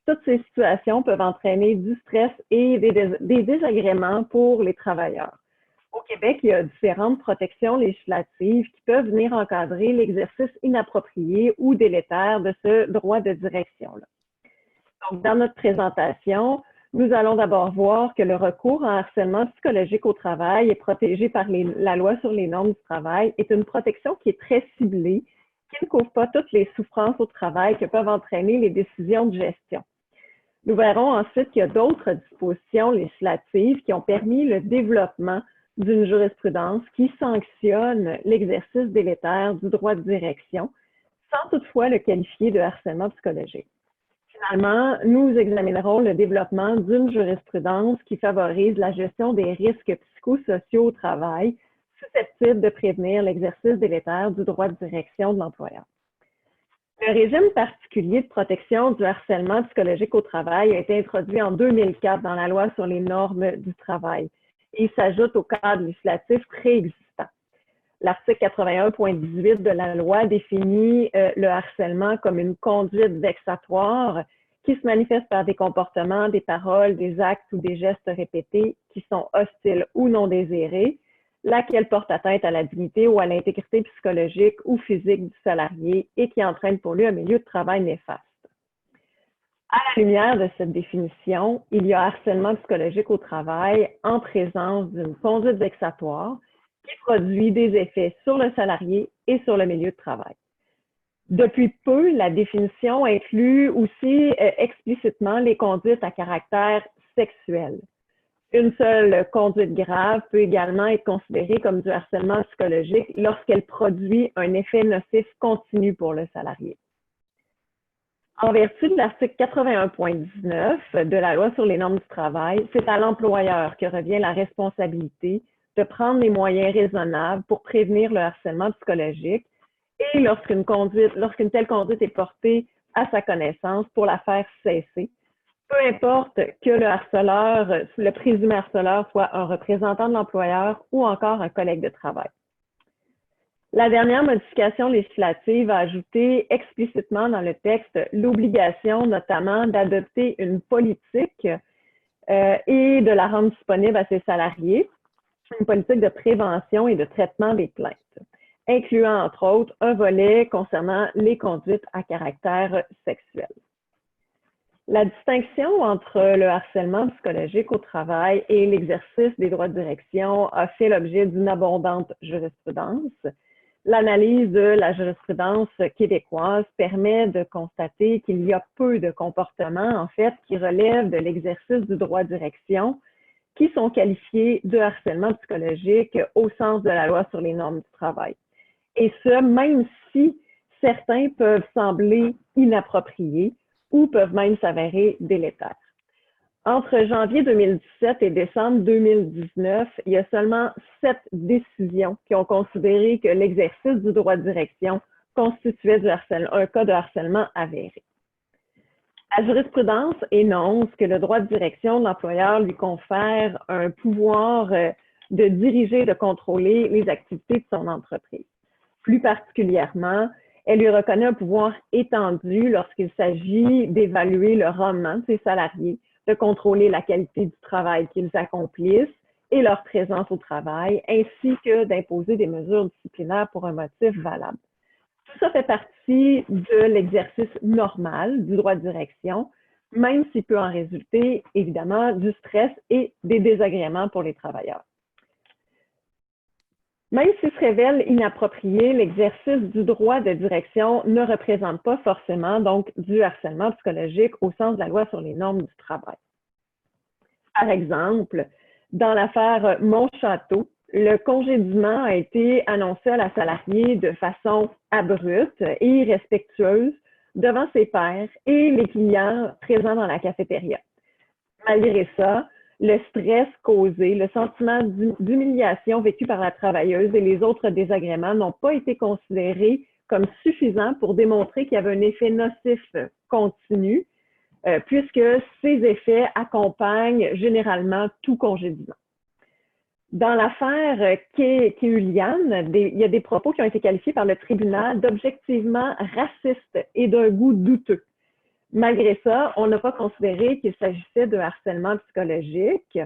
D: Toutes ces situations peuvent entraîner du stress et des désagréments pour les travailleurs. Au Québec, il y a différentes protections législatives qui peuvent venir encadrer l'exercice inapproprié ou délétère de ce droit de direction-là. Donc, dans notre présentation, nous allons d'abord voir que le recours en harcèlement psychologique au travail est protégé par la loi sur les normes du travail, est une protection qui est très ciblée, qui ne couvre pas toutes les souffrances au travail que peuvent entraîner les décisions de gestion. Nous verrons ensuite qu'il y a d'autres dispositions législatives qui ont permis le développement d'une jurisprudence qui sanctionne l'exercice délétère du droit de direction, sans toutefois le qualifier de harcèlement psychologique. Finalement, nous examinerons le développement d'une jurisprudence qui favorise la gestion des risques psychosociaux au travail, susceptibles de prévenir l'exercice délétère du droit de direction de l'employeur. Le régime particulier de protection du harcèlement psychologique au travail a été introduit en 2004 dans la loi sur les normes du travail. Il s'ajoute au cadre législatif préexistant. L'article 81.18 de la loi définit le harcèlement comme une conduite vexatoire qui se manifeste par des comportements, des paroles, des actes ou des gestes répétés qui sont hostiles ou non désirés, laquelle porte atteinte à la dignité ou à l'intégrité psychologique ou physique du salarié et qui entraîne pour lui un milieu de travail néfaste. À la lumière de cette définition, il y a harcèlement psychologique au travail en présence d'une conduite vexatoire qui produit des effets sur le salarié et sur le milieu de travail. Depuis peu, la définition inclut aussi explicitement les conduites à caractère sexuel. Une seule conduite grave peut également être considérée comme du harcèlement psychologique lorsqu'elle produit un effet nocif continu pour le salarié. En vertu de l'article 81.19 de la Loi sur les normes du travail, c'est à l'employeur que revient la responsabilité de prendre les moyens raisonnables pour prévenir le harcèlement psychologique et lorsqu'une telle conduite est portée à sa connaissance pour la faire cesser, peu importe que le présumé harceleur soit un représentant de l'employeur ou encore un collègue de travail. La dernière modification législative a ajouté explicitement dans le texte l'obligation notamment d'adopter une politique et de la rendre disponible à ses salariés, une politique de prévention et de traitement des plaintes, incluant entre autres un volet concernant les conduites à caractère sexuel. La distinction entre le harcèlement psychologique au travail et l'exercice des droits de direction a fait l'objet d'une abondante jurisprudence. L'analyse de la jurisprudence québécoise permet de constater qu'il y a peu de comportements, en fait, qui relèvent de l'exercice du droit de direction, qui sont qualifiés de harcèlement psychologique au sens de la loi sur les normes du travail. Et ce, même si certains peuvent sembler inappropriés ou peuvent même s'avérer délétères. Entre janvier 2017 et décembre 2019, il y a seulement 7 décisions qui ont considéré que l'exercice du droit de direction constituait un cas de harcèlement avéré. La jurisprudence énonce que le droit de direction de l'employeur lui confère un pouvoir de diriger, de contrôler les activités de son entreprise. Plus particulièrement, elle lui reconnaît un pouvoir étendu lorsqu'il s'agit d'évaluer le rendement de ses salariés, de contrôler la qualité du travail qu'ils accomplissent et leur présence au travail, ainsi que d'imposer des mesures disciplinaires pour un motif valable. Tout ça fait partie de l'exercice normal du droit de direction, même s'il peut en résulter évidemment du stress et des désagréments pour les travailleurs. Même s'il se révèle inapproprié, l'exercice du droit de direction ne représente pas forcément donc du harcèlement psychologique au sens de la loi sur les normes du travail. Par exemple, dans l'affaire Montchâteau, le congédiement a été annoncé à la salariée de façon abrupte et irrespectueuse devant ses pairs et les clients présents dans la cafétéria. Malgré ça, le stress causé, le sentiment d'humiliation vécu par la travailleuse et les autres désagréments n'ont pas été considérés comme suffisants pour démontrer qu'il y avait un effet nocif continu, puisque ces effets accompagnent généralement tout congédiement. Dans l'affaire Kehulian, il y a des propos qui ont été qualifiés par le tribunal d'objectivement racistes et d'un goût douteux. Malgré ça, on n'a pas considéré qu'il s'agissait de harcèlement psychologique.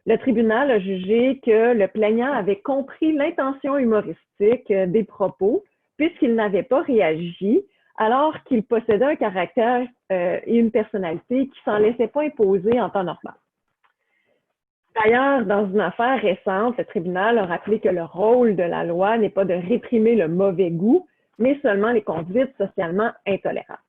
D: Le tribunal a jugé que le plaignant avait compris l'intention humoristique des propos puisqu'il n'avait pas réagi alors qu'il possédait un caractère et une personnalité qui ne s'en laissait pas imposer en temps normal. D'ailleurs, dans une affaire récente, le tribunal a rappelé que le rôle de la loi n'est pas de réprimer le mauvais goût, mais seulement les conduites socialement intolérables.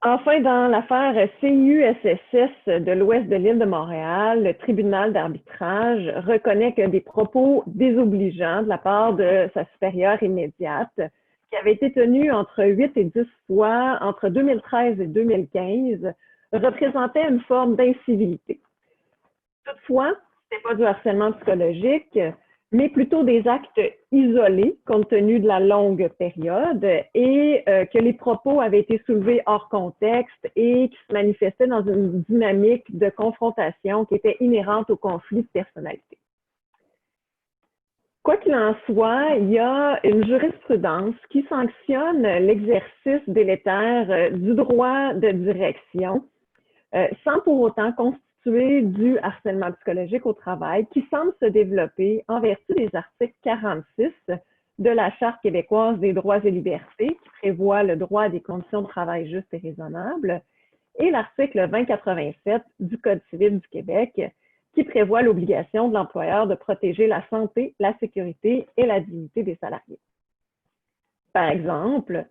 D: Enfin, dans l'affaire CIUSSS de l'ouest de l'île de Montréal, le tribunal d'arbitrage reconnaît que des propos désobligeants de la part de sa supérieure immédiate, qui avaient été tenus entre 8 et 10 fois entre 2013 et 2015, représentaient une forme d'incivilité. Toutefois, ce n'est pas du harcèlement psychologique, mais plutôt des actes isolés compte tenu de la longue période et que les propos avaient été soulevés hors contexte et qui se manifestaient dans une dynamique de confrontation qui était inhérente au conflit de personnalité. Quoi qu'il en soit, il y a une jurisprudence qui sanctionne l'exercice délétère du droit de direction sans pour autant constituer constitué du harcèlement psychologique au travail qui semble se développer en vertu des articles 46 de la Charte québécoise des droits et libertés, qui prévoit le droit à des conditions de travail justes et raisonnables, et l'article 2087 du Code civil du Québec, qui prévoit l'obligation de l'employeur de protéger la santé, la sécurité et la dignité des salariés. Par exemple,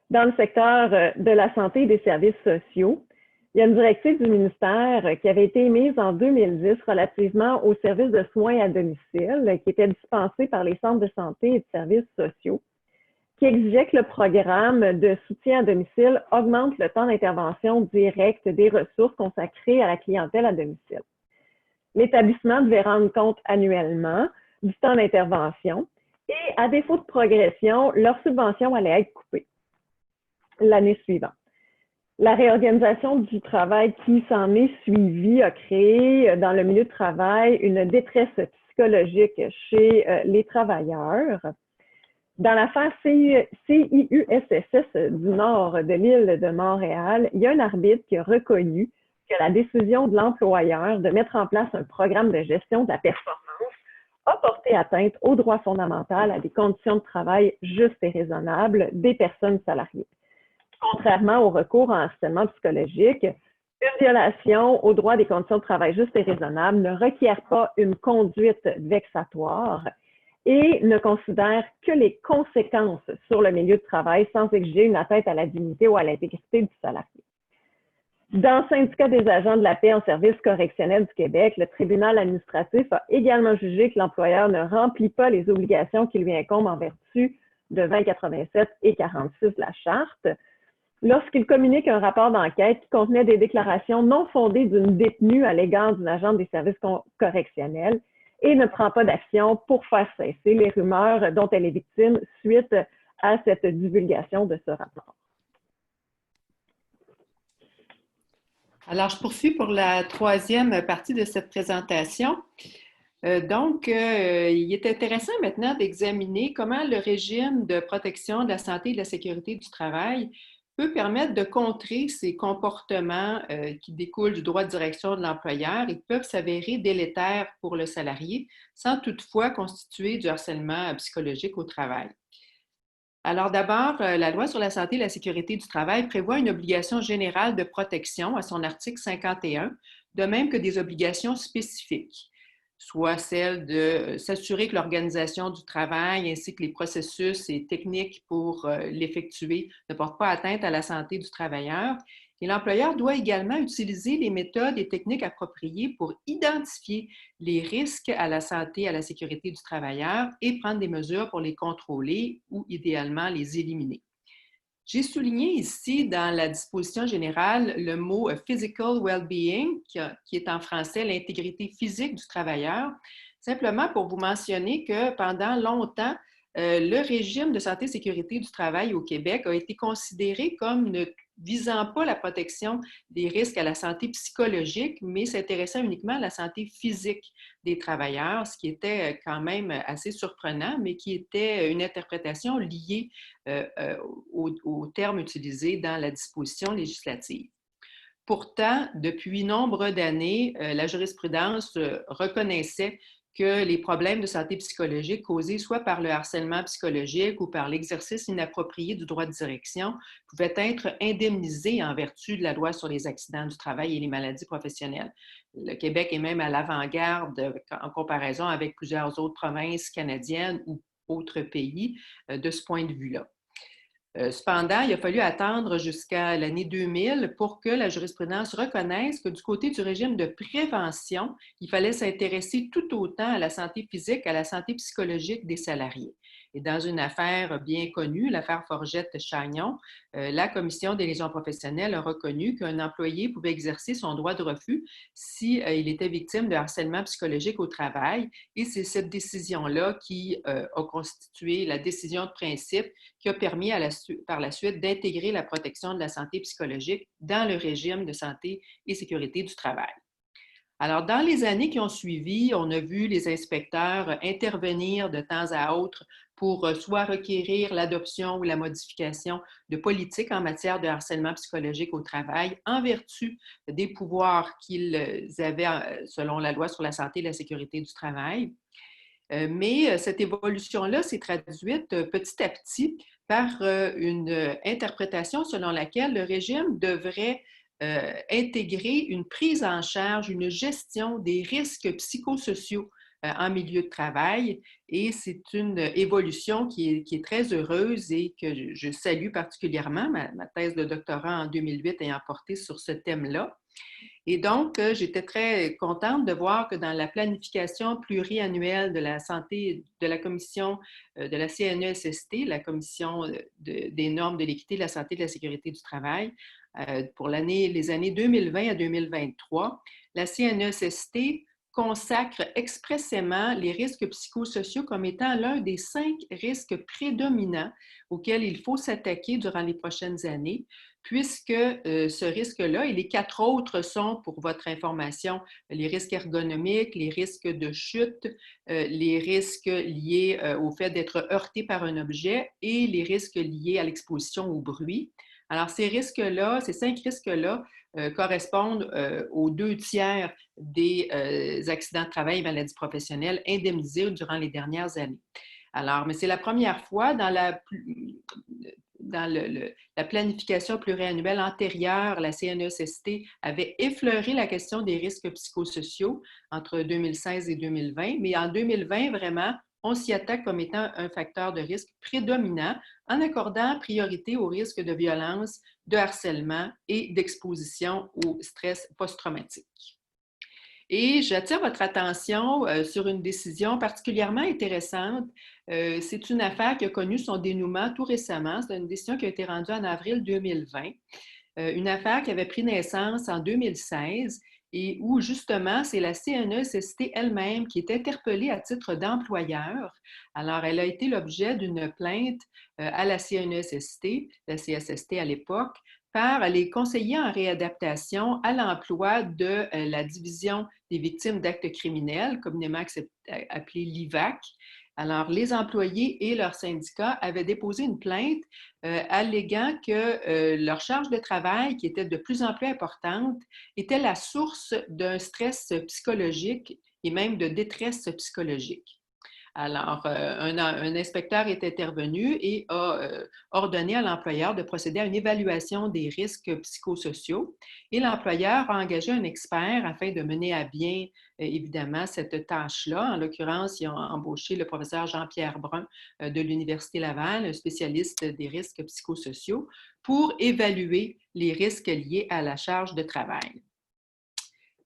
D: dans le secteur de la santé et des services sociaux, il y a une directive du ministère qui avait été émise en 2010 relativement aux services de soins à domicile qui étaient dispensés par les centres de santé et de services sociaux, qui exigeait que le programme de soutien à domicile augmente le temps d'intervention directe des ressources consacrées à la clientèle à domicile. L'établissement devait rendre compte annuellement du temps d'intervention et, à défaut de progression, leur subvention allait être coupée l'année suivante. La réorganisation du travail qui s'en est suivie a créé dans le milieu de travail une détresse psychologique chez les travailleurs. Dans l'affaire CIUSSS du nord de l'île de Montréal, il y a un arbitre qui a reconnu que la décision de l'employeur de mettre en place un programme de gestion de la performance a porté atteinte au droit fondamental à des conditions de travail justes et raisonnables des personnes salariées. Contrairement au recours en harcèlement psychologique, une violation au droit des conditions de travail justes et raisonnables ne requiert pas une conduite vexatoire et ne considère que les conséquences sur le milieu de travail sans exiger une atteinte à la dignité ou à l'intégrité du salarié. Dans le syndicat des agents de la paix en service correctionnel du Québec, le tribunal administratif a également jugé que l'employeur ne remplit pas les obligations qui lui incombent en vertu de 2087 et 46 de la Charte, lorsqu'il communique un rapport d'enquête qui contenait des déclarations non fondées d'une détenue à l'égard d'une agente des services correctionnels et ne prend pas d'action pour faire cesser les rumeurs dont elle est victime suite à cette divulgation de ce rapport.
E: Alors, je poursuis pour la troisième partie de cette présentation. Il est intéressant maintenant d'examiner comment le régime de protection de la santé et de la sécurité du travail peut permettre de contrer ces comportements qui découlent du droit de direction de l'employeur et qui peuvent s'avérer délétères pour le salarié sans toutefois constituer du harcèlement psychologique au travail. Alors d'abord, la loi sur la santé et la sécurité du travail prévoit une obligation générale de protection à son article 51, de même que des obligations spécifiques, soit celle de s'assurer que l'organisation du travail ainsi que les processus et techniques pour l'effectuer ne portent pas atteinte à la santé du travailleur. Et l'employeur doit également utiliser les méthodes et techniques appropriées pour identifier les risques à la santé et à la sécurité du travailleur et prendre des mesures pour les contrôler ou idéalement les éliminer. J'ai souligné ici dans la disposition générale le mot « physical well-being » qui est en français l'intégrité physique du travailleur, simplement pour vous mentionner que pendant longtemps, le régime de santé et sécurité du travail au Québec a été considéré comme ne visant pas la protection des risques à la santé psychologique, mais s'intéressant uniquement à la santé physique des travailleurs, ce qui était quand même assez surprenant, mais qui était une interprétation liée aux termes utilisés dans la disposition législative. Pourtant, depuis nombre d'années, la jurisprudence reconnaissait que les problèmes de santé psychologique causés soit par le harcèlement psychologique ou par l'exercice inapproprié du droit de direction pouvaient être indemnisés en vertu de la loi sur les accidents du travail et les maladies professionnelles. Le Québec est même à l'avant-garde en comparaison avec plusieurs autres provinces canadiennes ou autres pays de ce point de vue-là. Cependant, il a fallu attendre jusqu'à l'année 2000 pour que la jurisprudence reconnaisse que du côté du régime de prévention, il fallait s'intéresser tout autant à la santé physique qu'à la santé psychologique des salariés. Et dans une affaire bien connue, l'affaire Forgette-Chagnon, la Commission des lésions professionnelles a reconnu qu'un employé pouvait exercer son droit de refus s'il était victime de harcèlement psychologique au travail. Et c'est cette décision-là qui a constitué la décision de principe qui a permis par la suite d'intégrer la protection de la santé psychologique dans le régime de santé et sécurité du travail. Alors, dans les années qui ont suivi, on a vu les inspecteurs intervenir de temps à autre pour soit requérir l'adoption ou la modification de politiques en matière de harcèlement psychologique au travail en vertu des pouvoirs qu'ils avaient selon la loi sur la santé et la sécurité du travail. Mais cette évolution-là s'est traduite petit à petit par une interprétation selon laquelle le régime devrait intégrer une prise en charge, une gestion des risques psychosociaux en milieu de travail. Et c'est une évolution qui est très heureuse et que je salue particulièrement, ma thèse de doctorat en 2008 ayant porté sur ce thème-là. Et donc, j'étais très contente de voir que dans la planification pluriannuelle de la santé, de la commission de la CNESST, la commission des normes de l'équité, de la santé et de la sécurité du travail, pour les années 2020 à 2023, la CNESST consacre expressément les risques psychosociaux comme étant l'un des 5 risques prédominants auxquels il faut s'attaquer durant les prochaines années, puisque ce risque-là et les 4 autres sont, pour votre information, les risques ergonomiques, les risques de chute, les risques liés au fait d'être heurté par un objet et les risques liés à l'exposition au bruit. Alors, ces risques-là, ces 5 risques-là correspondent aux 2/3 des accidents de travail et maladies professionnelles indemnisés durant les dernières années. Alors, mais c'est la première fois dans la planification pluriannuelle antérieure, la CNESST avait effleuré la question des risques psychosociaux entre 2016 et 2020, mais en 2020, vraiment, on s'y attaque comme étant un facteur de risque prédominant en accordant priorité aux risques de violence, de harcèlement et d'exposition au stress post-traumatique. Et j'attire votre attention sur une décision particulièrement intéressante. C'est une affaire qui a connu son dénouement tout récemment. C'est une décision qui a été rendue en avril 2020. Une affaire qui avait pris naissance en 2016 et où justement c'est la CNESST elle-même qui est interpellée à titre d'employeur. Alors, elle a été l'objet d'une plainte à la CNESST, la CSST à l'époque, par les conseillers en réadaptation à l'emploi de la division des victimes d'actes criminels, communément appelée l'IVAC. Alors, les employés et leurs syndicats avaient déposé une plainte alléguant que leur charge de travail, qui était de plus en plus importante, était la source d'un stress psychologique et même de détresse psychologique. Alors, un inspecteur est intervenu et a ordonné à l'employeur de procéder à une évaluation des risques psychosociaux. Et l'employeur a engagé un expert afin de mener à bien, évidemment, cette tâche-là. En l'occurrence, ils ont embauché le professeur Jean-Pierre Brun de l'Université Laval, un spécialiste des risques psychosociaux, pour évaluer les risques liés à la charge de travail.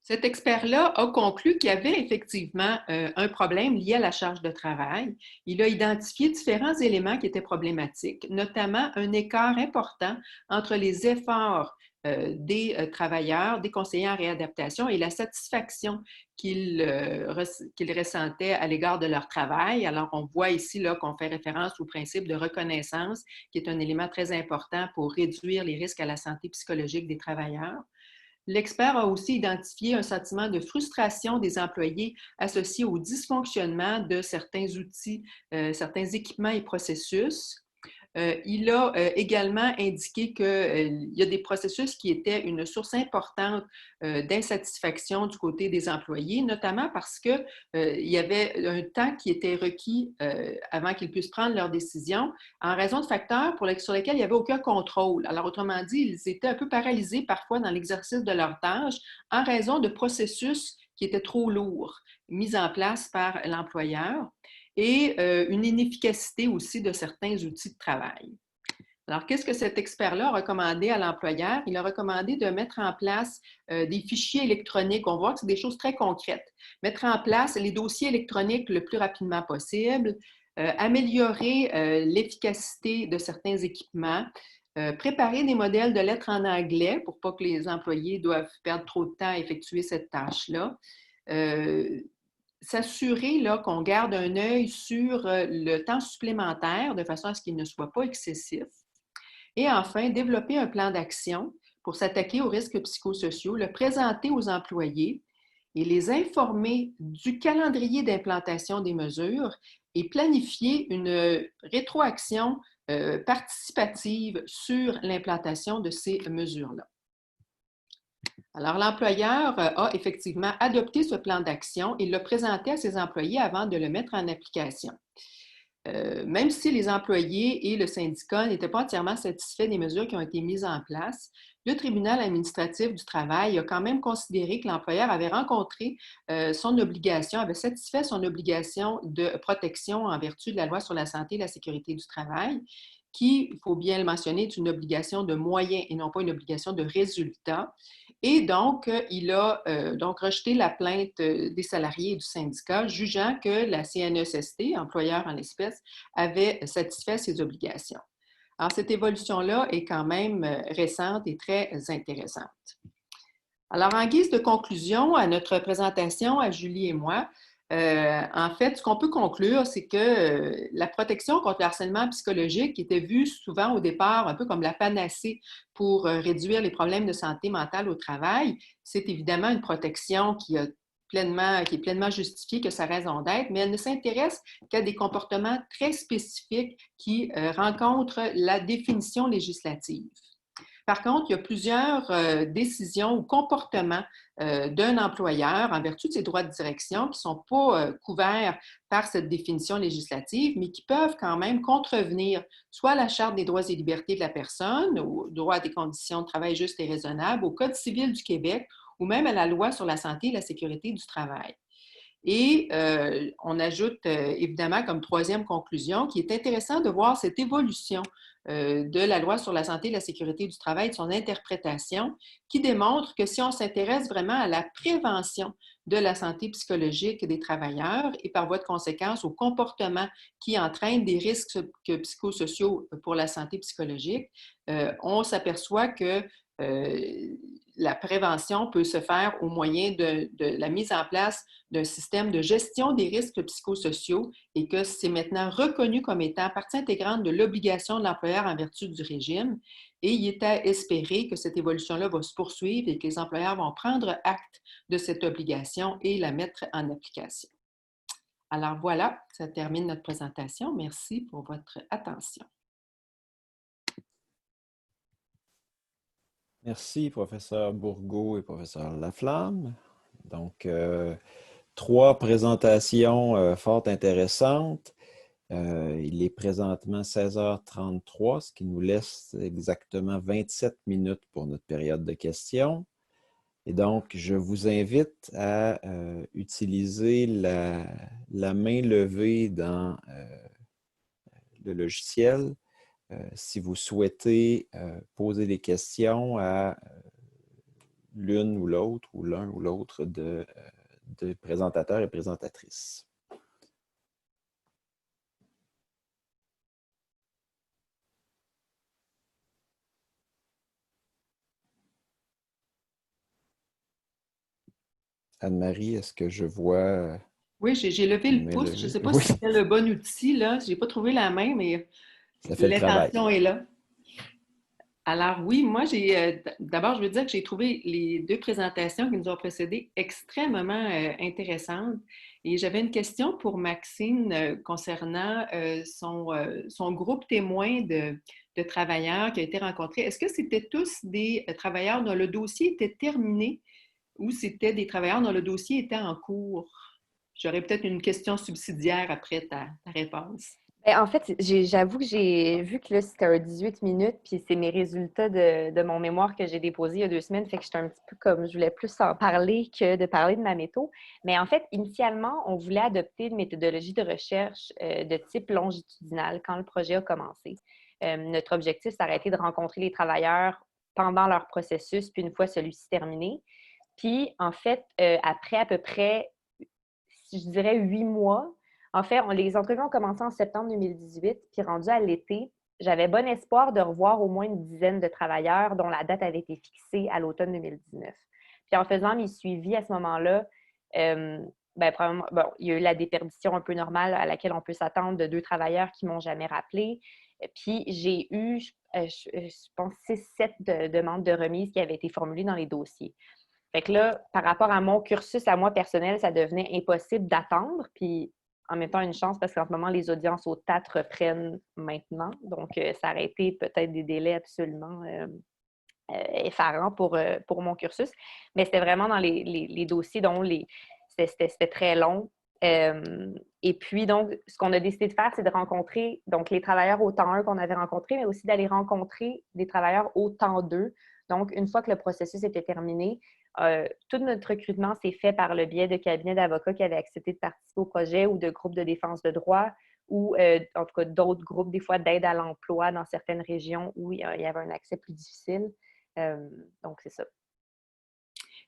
E: Cet expert-là a conclu qu'il y avait effectivement un problème lié à la charge de travail. Il a identifié différents éléments qui étaient problématiques, notamment un écart important entre les efforts des travailleurs, des conseillers en réadaptation et la satisfaction qu'ils ressentaient à l'égard de leur travail. Alors, on voit ici qu'on fait référence au principe de reconnaissance, qui est un élément très important pour réduire les risques à la santé psychologique des travailleurs. L'expert a aussi identifié un sentiment de frustration des employés associé au dysfonctionnement de certains outils, certains équipements et processus. Il a également indiqué qu'il y a des processus qui étaient une source importante d'insatisfaction du côté des employés, notamment parce qu'il y avait un temps qui était requis avant qu'ils puissent prendre leurs décisions en raison de facteurs sur lesquels il n'y avait aucun contrôle. Alors, autrement dit, ils étaient un peu paralysés parfois dans l'exercice de leurs tâches en raison de processus qui étaient trop lourds, mis en place par l'employeur, et une inefficacité aussi de certains outils de travail. Alors, qu'est-ce que cet expert-là a recommandé à l'employeur? Il a recommandé de mettre en place des fichiers électroniques. On voit que c'est des choses très concrètes. Mettre en place les dossiers électroniques le plus rapidement possible, améliorer l'efficacité de certains équipements, préparer des modèles de lettres en anglais pour pas que les employés doivent perdre trop de temps à effectuer cette tâche-là. S'assurer qu'on garde un œil sur le temps supplémentaire de façon à ce qu'il ne soit pas excessif. Et enfin, développer un plan d'action pour s'attaquer aux risques psychosociaux, le présenter aux employés et les informer du calendrier d'implantation des mesures et planifier une rétroaction participative sur l'implantation de ces mesures-là. Alors, l'employeur a effectivement adopté ce plan d'action et l'a présenté à ses employés avant de le mettre en application. Même si les employés et le syndicat n'étaient pas entièrement satisfaits des mesures qui ont été mises en place, le tribunal administratif du travail a quand même considéré que l'employeur avait rencontré son obligation, avait satisfait son obligation de protection en vertu de la loi sur la santé et la sécurité du travail, qui, il faut bien le mentionner, est une obligation de moyens et non pas une obligation de résultat. Et donc, il a donc rejeté la plainte des salariés et du syndicat, jugeant que la CNESST, employeur en l'espèce, avait satisfait ses obligations. Alors, cette évolution-là est quand même récente et très intéressante. Alors, en guise de conclusion à notre présentation, à Julie et moi, en fait, ce qu'on peut conclure, c'est que la protection contre le harcèlement psychologique était vue souvent au départ un peu comme la panacée pour réduire les problèmes de santé mentale au travail. C'est évidemment une protection qui est pleinement justifiée, que sa raison d'être, mais elle ne s'intéresse qu'à des comportements très spécifiques qui rencontrent la définition législative. Par contre, il y a plusieurs décisions ou comportements d'un employeur en vertu de ses droits de direction qui ne sont pas couverts par cette définition législative, mais qui peuvent quand même contrevenir soit à la Charte des droits et libertés de la personne, au droit à des conditions de travail justes et raisonnables, au Code civil du Québec ou même à la Loi sur la santé et la sécurité du travail. Et on ajoute évidemment comme troisième conclusion qu'il est intéressant de voir cette évolution de la Loi sur la santé et la sécurité du travail, de son interprétation, qui démontre que si on s'intéresse vraiment à la prévention de la santé psychologique des travailleurs et par voie de conséquence aux comportements qui entraînent des risques psychosociaux pour la santé psychologique, on s'aperçoit que la prévention peut se faire au moyen de la mise en place d'un système de gestion des risques psychosociaux et que c'est maintenant reconnu comme étant partie intégrante de l'obligation de l'employeur en vertu du régime. Et il est à espérer que cette évolution-là va se poursuivre et que les employeurs vont prendre acte de cette obligation et la mettre en application. Alors voilà, ça termine notre présentation. Merci pour votre attention.
A: Merci, professeur Bourgault et professeur Laflamme. Donc, 3 présentations fort intéressantes. Il est présentement 16h33, ce qui nous laisse exactement 27 minutes pour notre période de questions. Et donc, je vous invite à utiliser la main levée dans le logiciel si vous souhaitez poser des questions à l'une ou l'autre, ou l'un ou l'autre de présentateurs et présentatrices. Anne-Marie, est-ce que je vois...
E: Oui, j'ai levé le pouce. Je ne sais pas si c'était le bon outil, là. Je n'ai pas trouvé la main, mais l'intention est là. Alors oui, moi, d'abord, je veux dire que j'ai trouvé les 2 présentations qui nous ont précédées extrêmement intéressantes. Et j'avais une question pour Maxine concernant son groupe témoin de travailleurs qui a été rencontré. Est-ce que c'était tous des travailleurs dont le dossier était terminé ou c'était des travailleurs dont le dossier était en cours? J'aurais peut-être une question subsidiaire après ta réponse.
B: En fait, j'avoue que j'ai vu que là, c'était un 18 minutes, puis c'est mes résultats de mon mémoire que j'ai déposé il y a 2 semaines, fait que j'étais un petit peu comme, je voulais plus en parler que de parler de ma métho. Mais en fait, initialement, on voulait adopter une méthodologie de recherche de type longitudinal quand le projet a commencé. Notre objectif, c'est d'arrêter de rencontrer les travailleurs pendant leur processus, puis une fois celui-ci terminé. Puis, en fait, après à peu près, je dirais 8 mois, en fait, les entrevues ont commencé en septembre 2018, puis rendu à l'été, j'avais bon espoir de revoir au moins une dizaine de travailleurs dont la date avait été fixée à l'automne 2019. Puis en faisant mes suivis à ce moment-là, il y a eu la déperdition un peu normale à laquelle on peut s'attendre de 2 travailleurs qui ne m'ont jamais rappelé. Puis j'ai eu, je pense, 6-7 demandes de remise qui avaient été formulées dans les dossiers. Fait que là, par rapport à mon cursus à moi personnel, ça devenait impossible d'attendre. Puis en même temps une chance parce qu'en ce moment, les audiences au TAT reprennent maintenant. Donc, ça aurait été peut-être des délais absolument effarants pour mon cursus. Mais c'était vraiment dans les dossiers dont c'était très long. Et puis, donc, ce qu'on a décidé de faire, c'est de rencontrer donc, les travailleurs au temps 1 qu'on avait rencontrés, mais aussi d'aller rencontrer des travailleurs au temps 2. Donc, une fois que le processus était terminé, tout notre recrutement s'est fait par le biais de cabinets d'avocats qui avaient accepté de participer au projet ou de groupes de défense de droit ou, en tout cas, d'autres groupes, des fois, d'aide à l'emploi dans certaines régions où il y avait un accès plus difficile. Donc, c'est ça.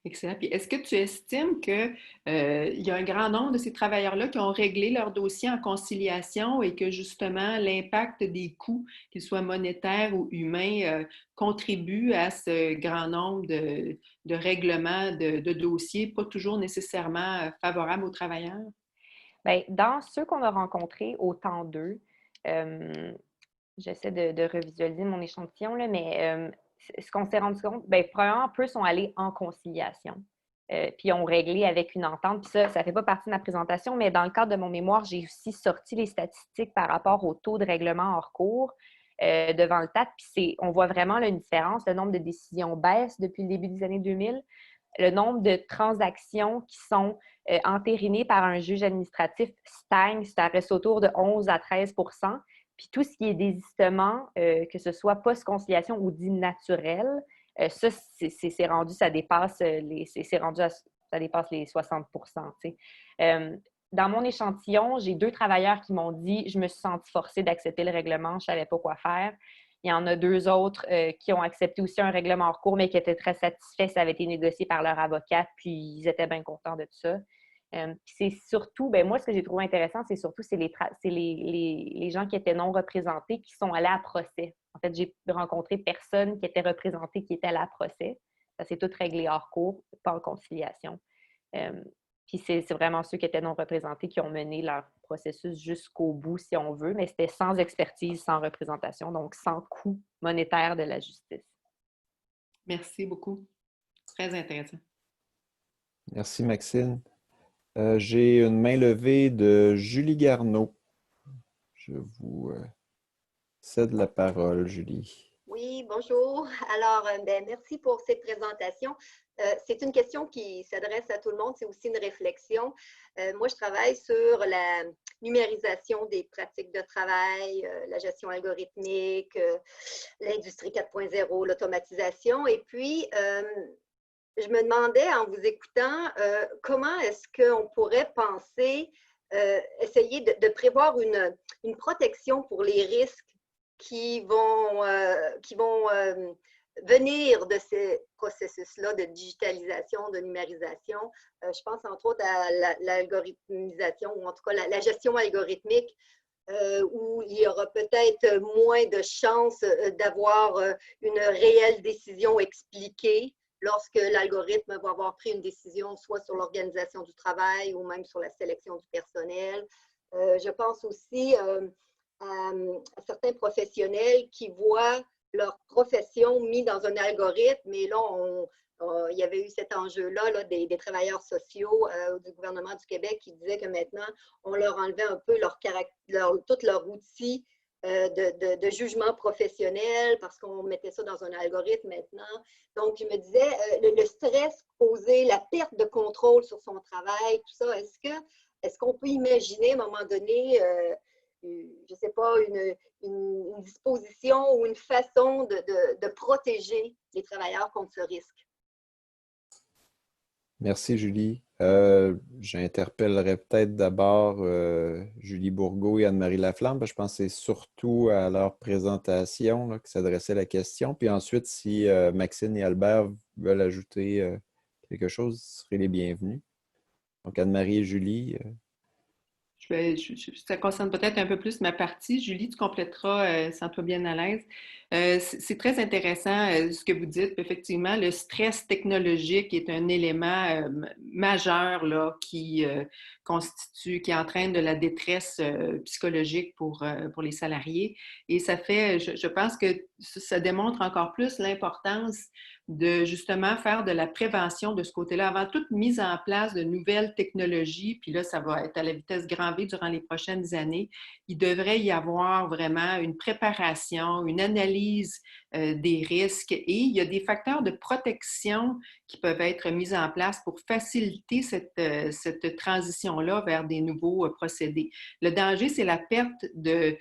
E: Excellent. Puis est-ce que tu estimes qu'il y a un grand nombre de ces travailleurs-là qui ont réglé leur dossier en conciliation et que justement l'impact des coûts, qu'ils soient monétaires ou humains, contribue à ce grand nombre de règlements de dossiers, pas toujours nécessairement favorables aux travailleurs?
B: Bien, dans ceux qu'on a rencontrés au temps 2, j'essaie de revisualiser mon échantillon, là, mais ce qu'on s'est rendu compte, bien, premièrement, peu sont allés en conciliation. Puis ont réglé avec une entente. Puis ça ne fait pas partie de ma présentation, mais dans le cadre de mon mémoire, j'ai aussi sorti les statistiques par rapport au taux de règlement hors cours devant le TAT. Puis on voit vraiment là, une différence. Le nombre de décisions baisse depuis le début des années 2000. Le nombre de transactions qui sont entérinées par un juge administratif stagne, ça reste autour de 11 à 13 % Puis tout ce qui est désistement, que ce soit post-conciliation ou dit naturel, ça, c'est rendu, ça dépasse ça dépasse les 60 %. Dans mon échantillon, j'ai 2 travailleurs qui m'ont dit « Je me suis sentie forcée d'accepter le règlement, je ne savais pas quoi faire ». Il y en a 2 autres qui ont accepté aussi un règlement hors cours, mais qui étaient très satisfaits. Ça avait été négocié par leur avocate, puis ils étaient bien contents de tout ça. Puis c'est surtout, moi, ce que j'ai trouvé intéressant, c'est surtout les gens qui étaient non représentés qui sont allés à procès. En fait, j'ai rencontré personne qui était représenté qui était allé à procès. Ça s'est tout réglé hors cours, pas en conciliation. Puis c'est vraiment ceux qui étaient non représentés qui ont mené leur processus jusqu'au bout, si on veut, mais c'était sans expertise, sans représentation, donc sans coût monétaire de la justice.
E: Merci beaucoup. Très intéressant.
A: Merci, Maxine. J'ai une main levée de Julie Garneau. Je vous cède la parole, Julie.
F: Oui, bonjour. Alors, merci pour cette présentation. C'est une question qui s'adresse à tout le monde, c'est aussi une réflexion. Moi, je travaille sur la numérisation des pratiques de travail, la gestion algorithmique, l'industrie 4.0, l'automatisation. Et puis, je me demandais en vous écoutant, comment est-ce qu'on pourrait penser, essayer de prévoir une protection pour les risques qui vont venir de ces processus-là de digitalisation, de numérisation. Je pense entre autres à l'algorithmisation, ou en tout cas la gestion algorithmique, où il y aura peut-être moins de chances d'avoir une réelle décision expliquée lorsque l'algorithme va avoir pris une décision soit sur l'organisation du travail ou même sur la sélection du personnel. Je pense aussi à certains professionnels qui voient leur profession mise dans un algorithme. Et là, il y avait eu cet enjeu-là des travailleurs sociaux du gouvernement du Québec qui disaient que maintenant, on leur enlevait un peu tout leur outil de jugement professionnel parce qu'on mettait ça dans un algorithme maintenant. Donc, je me disais, le stress causé, la perte de contrôle sur son travail, tout ça, est-ce qu'on peut imaginer à un moment donné je ne sais pas, une disposition ou une façon de protéger les travailleurs contre ce risque?
A: Merci, Julie. J'interpellerai peut-être d'abord Julie Bourgault et Anne-Marie Laflamme, parce que je pense que c'est surtout à leur présentation là, que s'adressait la question. Puis ensuite, si Maxine et Albert veulent ajouter quelque chose, ce seraient les bienvenus. Donc, Anne-Marie et Julie.
E: Ça concerne peut-être un peu plus ma partie. Julie, tu compléteras, sens-toi bien à l'aise. C'est très intéressant ce que vous dites. Effectivement, le stress technologique est un élément majeur là, qui entraîne de la détresse psychologique pour les salariés. Et ça fait, je pense que ça démontre encore plus l'importance de justement faire de la prévention de ce côté-là. Avant toute mise en place de nouvelles technologies, puis là, ça va être à la vitesse grand V durant les prochaines années, il devrait y avoir vraiment une préparation, une analyse des risques et il y a des facteurs de protection qui peuvent être mis en place pour faciliter cette transition-là vers des nouveaux procédés. Le danger, c'est la perte de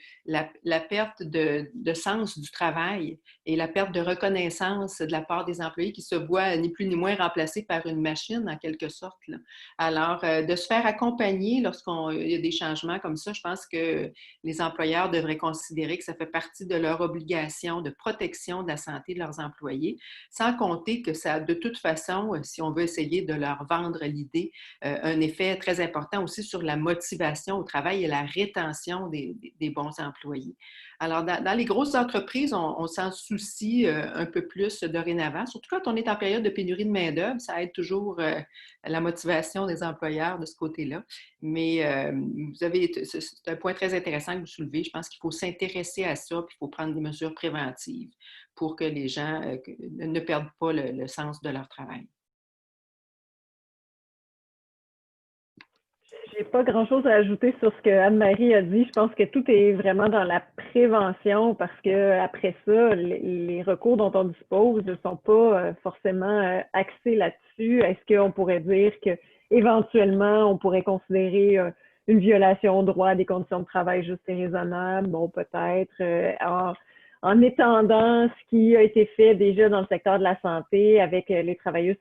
E: sens du travail et la perte de reconnaissance de la part des employés qui se voient ni plus ni moins remplacés par une machine en quelque sorte, là. Alors, de se faire accompagner lorsqu'il y a des changements comme ça, je pense que les employeurs devraient considérer que ça fait partie de leur obligation de protection de la santé de leurs employés, sans compter que ça a de toute façon, si on veut essayer de leur vendre l'idée, un effet très important aussi sur la motivation au travail et la rétention des bons employés. Alors, dans les grosses entreprises, on s'en soucie un peu plus dorénavant, surtout quand on est en période de pénurie de main-d'œuvre, ça aide toujours la motivation des employeurs de ce côté-là. Mais c'est un point très intéressant que vous soulevez. Je pense qu'il faut s'intéresser à ça, puis il faut prendre des mesures préventives pour que les gens ne perdent pas le sens de leur travail.
D: J'ai pas grand-chose à ajouter sur ce que Anne-Marie a dit. Je pense que tout est vraiment dans la prévention parce que après ça, les recours dont on dispose ne sont pas forcément axés là-dessus. Est-ce qu'on pourrait dire que éventuellement on pourrait considérer une violation au droit à des conditions de travail justes et raisonnables? Bon, peut-être. En étendant ce qui a été fait déjà dans le secteur de la santé avec les travailleurs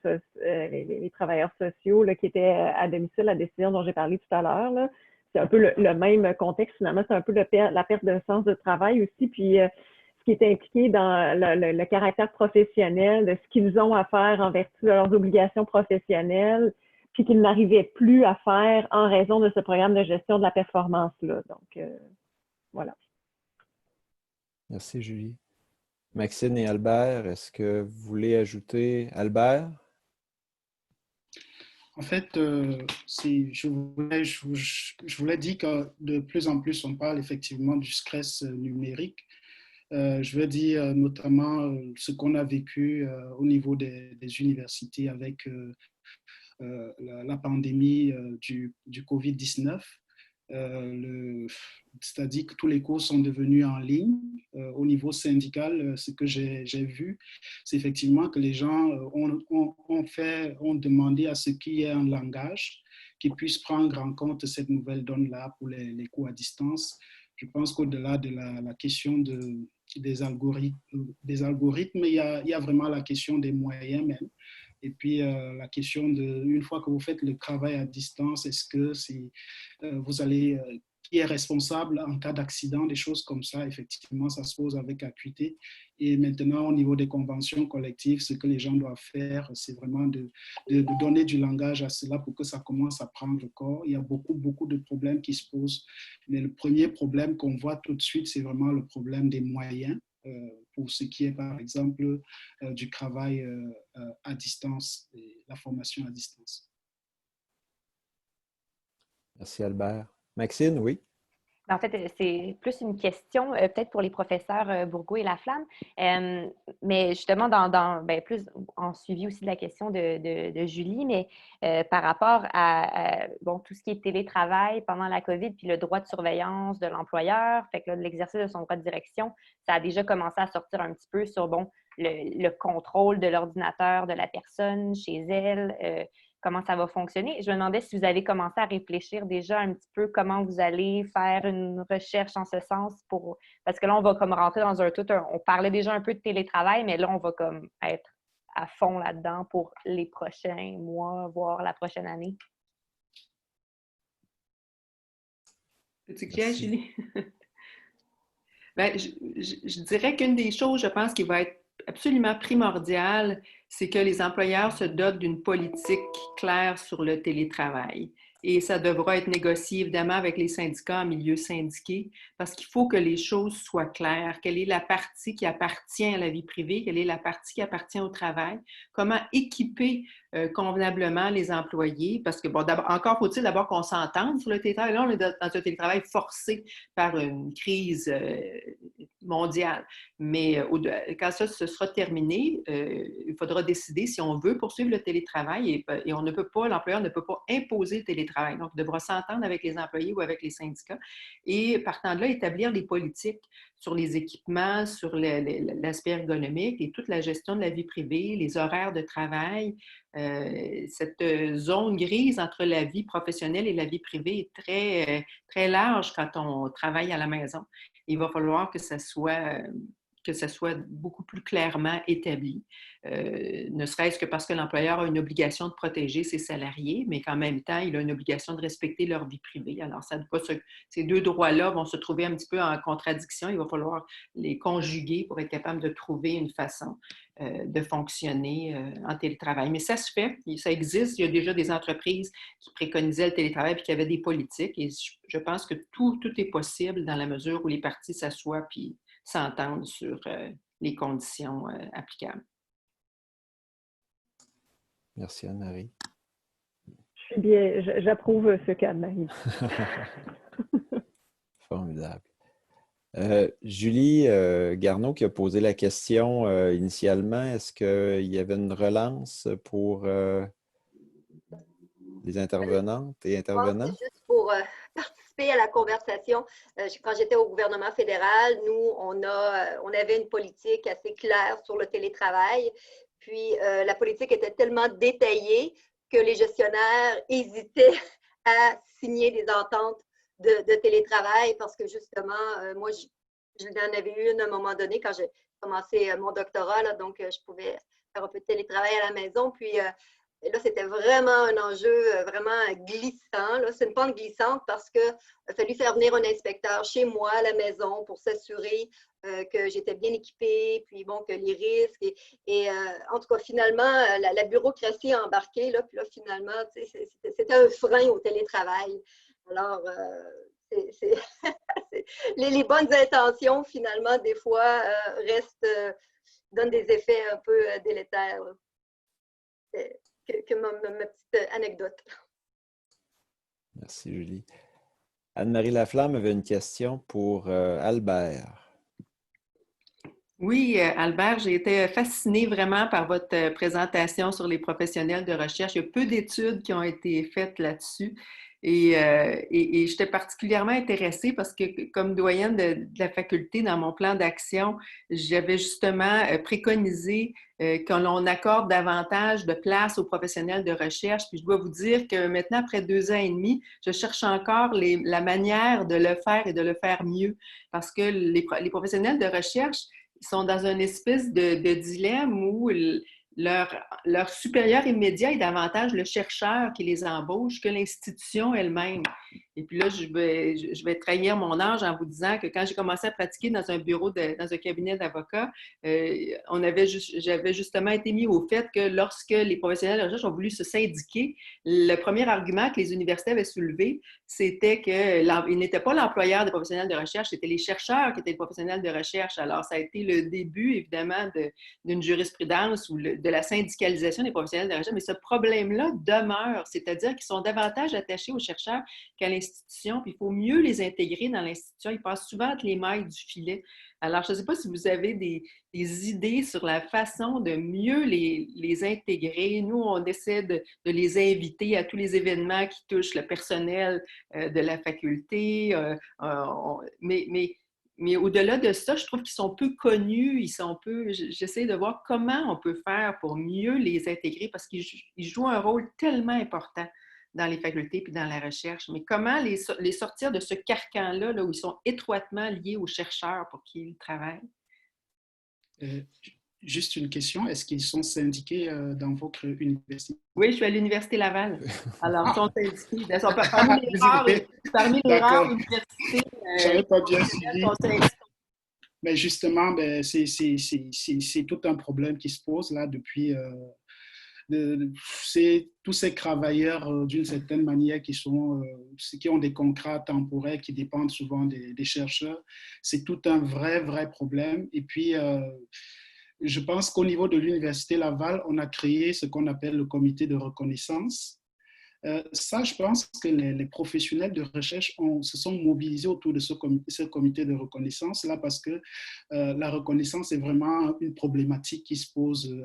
D: sociaux là, qui étaient à domicile, la décision dont j'ai parlé tout à l'heure. C'est un peu le même contexte, finalement, c'est un peu la perte de sens de travail aussi, puis ce qui est impliqué dans le caractère professionnel, de ce qu'ils ont à faire en vertu de leurs obligations professionnelles, puis qu'ils n'arrivaient plus à faire en raison de ce programme de gestion de la performance-là. Donc, voilà.
A: Merci, Julie. Maxine et Albert, est-ce que vous voulez ajouter? Albert?
C: En fait, je voulais dire que de plus en plus, on parle effectivement du stress numérique. Je veux dire notamment ce qu'on a vécu au niveau des universités avec la pandémie du COVID-19. C'est-à-dire que tous les cours sont devenus en ligne. Au niveau syndical, ce que j'ai vu, c'est effectivement que les gens ont demandé à ce qu'il y ait un langage qui puisse prendre en compte cette nouvelle donne-là pour les cours à distance. Je pense qu'au-delà de la question des algorithmes, il y a vraiment la question des moyens même. Et puis, la question une fois que vous faites le travail à distance, est-ce que vous allez, qui est responsable en cas d'accident, des choses comme ça, effectivement, ça se pose avec acuité. Et maintenant, au niveau des conventions collectives, ce que les gens doivent faire, c'est vraiment de donner du langage à cela pour que ça commence à prendre corps. Il y a beaucoup de problèmes qui se posent. Mais le premier problème qu'on voit tout de suite, c'est vraiment le problème des moyens. Pour ce qui est, par exemple, du travail à distance et la formation à distance.
A: Merci, Albert. Maxine, oui?
B: En fait, c'est plus une question, peut-être pour les professeurs Bourgault et Laflamme, mais justement, plus en suivi aussi de la question de Julie, mais par rapport à tout ce qui est télétravail pendant la COVID, puis le droit de surveillance de l'employeur, fait que là, l'exercice de son droit de direction, ça a déjà commencé à sortir un petit peu sur le contrôle de l'ordinateur de la personne chez elle, comment ça va fonctionner. Je me demandais si vous avez commencé à réfléchir déjà un petit peu comment vous allez faire une recherche en ce sens parce que là, on va comme rentrer dans on parlait déjà un peu de télétravail, mais là, on va comme être à fond là-dedans pour les prochains mois, voire la prochaine année.
E: Peux-tu clair, Julie? Je dirais qu'une des choses, je pense, qui va être absolument primordiale, c'est que les employeurs se dotent d'une politique claire sur le télétravail. Et ça devra être négocié évidemment avec les syndicats en milieu syndiqué parce qu'il faut que les choses soient claires. Quelle est la partie qui appartient à la vie privée? Quelle est la partie qui appartient au travail? Comment équiper convenablement les employés? Parce que, encore faut-il d'abord qu'on s'entende sur le télétravail. Là, on est dans un télétravail forcé par une crise mondiale. Mais quand ça se sera terminé, il faudra décider si on veut poursuivre le télétravail et on ne peut pas, l'employeur ne peut pas imposer le télétravail. Donc, il devra s'entendre avec les employés ou avec les syndicats et, partant de là, établir les politiques sur les équipements, sur l'aspect ergonomique et toute la gestion de la vie privée, les horaires de travail. Cette zone grise entre la vie professionnelle et la vie privée est très, très large quand on travaille à la maison. Il va falloir que ça soit beaucoup plus clairement établi, ne serait-ce que parce que l'employeur a une obligation de protéger ses salariés, mais qu'en même temps, il a une obligation de respecter leur vie privée. Alors, ces deux droits-là vont se trouver un petit peu en contradiction. Il va falloir les conjuguer pour être capable de trouver une façon de fonctionner en télétravail. Mais ça se fait, ça existe. Il y a déjà des entreprises qui préconisaient le télétravail et qui avaient des politiques. Et je pense que tout est possible dans la mesure où les parties s'assoient puis s'entendre sur les conditions applicables.
A: Merci Anne-Marie.
D: Je suis bien, j'approuve ce qu'Anne-Marie dit.
A: Formidable. Julie Garneau qui a posé la question initialement, est-ce qu'il y avait une relance pour les intervenantes et intervenants?
F: C'est juste pour participer à la conversation. Quand j'étais au gouvernement fédéral, nous, on avait une politique assez claire sur le télétravail. Puis, la politique était tellement détaillée que les gestionnaires hésitaient à signer des ententes de télétravail parce que, justement, moi, je n'en avais eu une à un moment donné quand j'ai commencé mon doctorat, là, donc je pouvais faire un peu de télétravail à la maison. Puis, et là, c'était vraiment un enjeu vraiment glissant. C'est une pente glissante parce qu'il a fallu faire venir un inspecteur chez moi à la maison pour s'assurer que j'étais bien équipée, puis bon, que les risques. En tout cas, finalement, la bureaucratie a embarqué. Là, puis là, finalement, c'était un frein au télétravail. Alors, les bonnes intentions, finalement, des fois, donnent des effets un peu délétères. Que ma petite anecdote.
A: Merci, Julie. Anne-Marie Laflamme avait une question pour Albert.
E: Oui, Albert, j'ai été fascinée vraiment par votre présentation sur les professionnels de recherche. Il y a peu d'études qui ont été faites là-dessus. Et j'étais particulièrement intéressée parce que, comme doyenne de la faculté, dans mon plan d'action, j'avais justement préconisé que l'on accorde davantage de place aux professionnels de recherche. Puis je dois vous dire que maintenant, après 2 ans et demi, je cherche encore la manière de le faire et de le faire mieux. Parce que les professionnels de recherche sont dans une espèce de dilemme où leur supérieur immédiat est davantage le chercheur qui les embauche que l'institution elle-même. Et puis là, je vais trahir mon âge en vous disant que quand j'ai commencé à pratiquer dans un dans un cabinet d'avocats, j'avais justement été mis au fait que lorsque les professionnels de recherche ont voulu se syndiquer, le premier argument que les universités avaient soulevé, c'était qu'ils n'étaient pas l'employeur des professionnels de recherche, c'était les chercheurs qui étaient les professionnels de recherche. Alors, ça a été le début, évidemment, d'une jurisprudence ou de la syndicalisation des professionnels de recherche, mais ce problème-là demeure, c'est-à-dire qu'ils sont davantage attachés aux chercheurs qu'à l'institution, puis il faut mieux les intégrer dans l'institution. Ils passent souvent entre les mailles du filet. Alors, je ne sais pas si vous avez des idées sur la façon de mieux les intégrer. Nous, on essaie de les inviter à tous les événements qui touchent le personnel de la faculté, mais au-delà de ça, je trouve qu'ils sont peu connus, j'essaie de voir comment on peut faire pour mieux les intégrer parce qu'ils jouent un rôle tellement important dans les facultés puis dans la recherche. Mais comment les sortir de ce carcan-là, là, où ils sont étroitement liés aux chercheurs pour qui ils travaillent?
C: Juste une question, est-ce qu'ils sont syndiqués dans votre université?
E: Oui, je suis à l'Université Laval. Alors, ils sont syndiqués. Ils sont parmi les rares universités.
C: Je n'avais pas bien suivi. Mais justement, c'est tout un problème qui se pose là depuis... tous ces travailleurs, d'une certaine manière, qui ont des contrats temporaires, qui dépendent souvent des chercheurs, c'est tout un vrai problème. Et puis, je pense qu'au niveau de l'Université Laval, on a créé ce qu'on appelle le comité de reconnaissance. Ça, je pense que les professionnels de recherche se sont mobilisés autour de ce comité de reconnaissance-là parce que la reconnaissance est vraiment une problématique qui se pose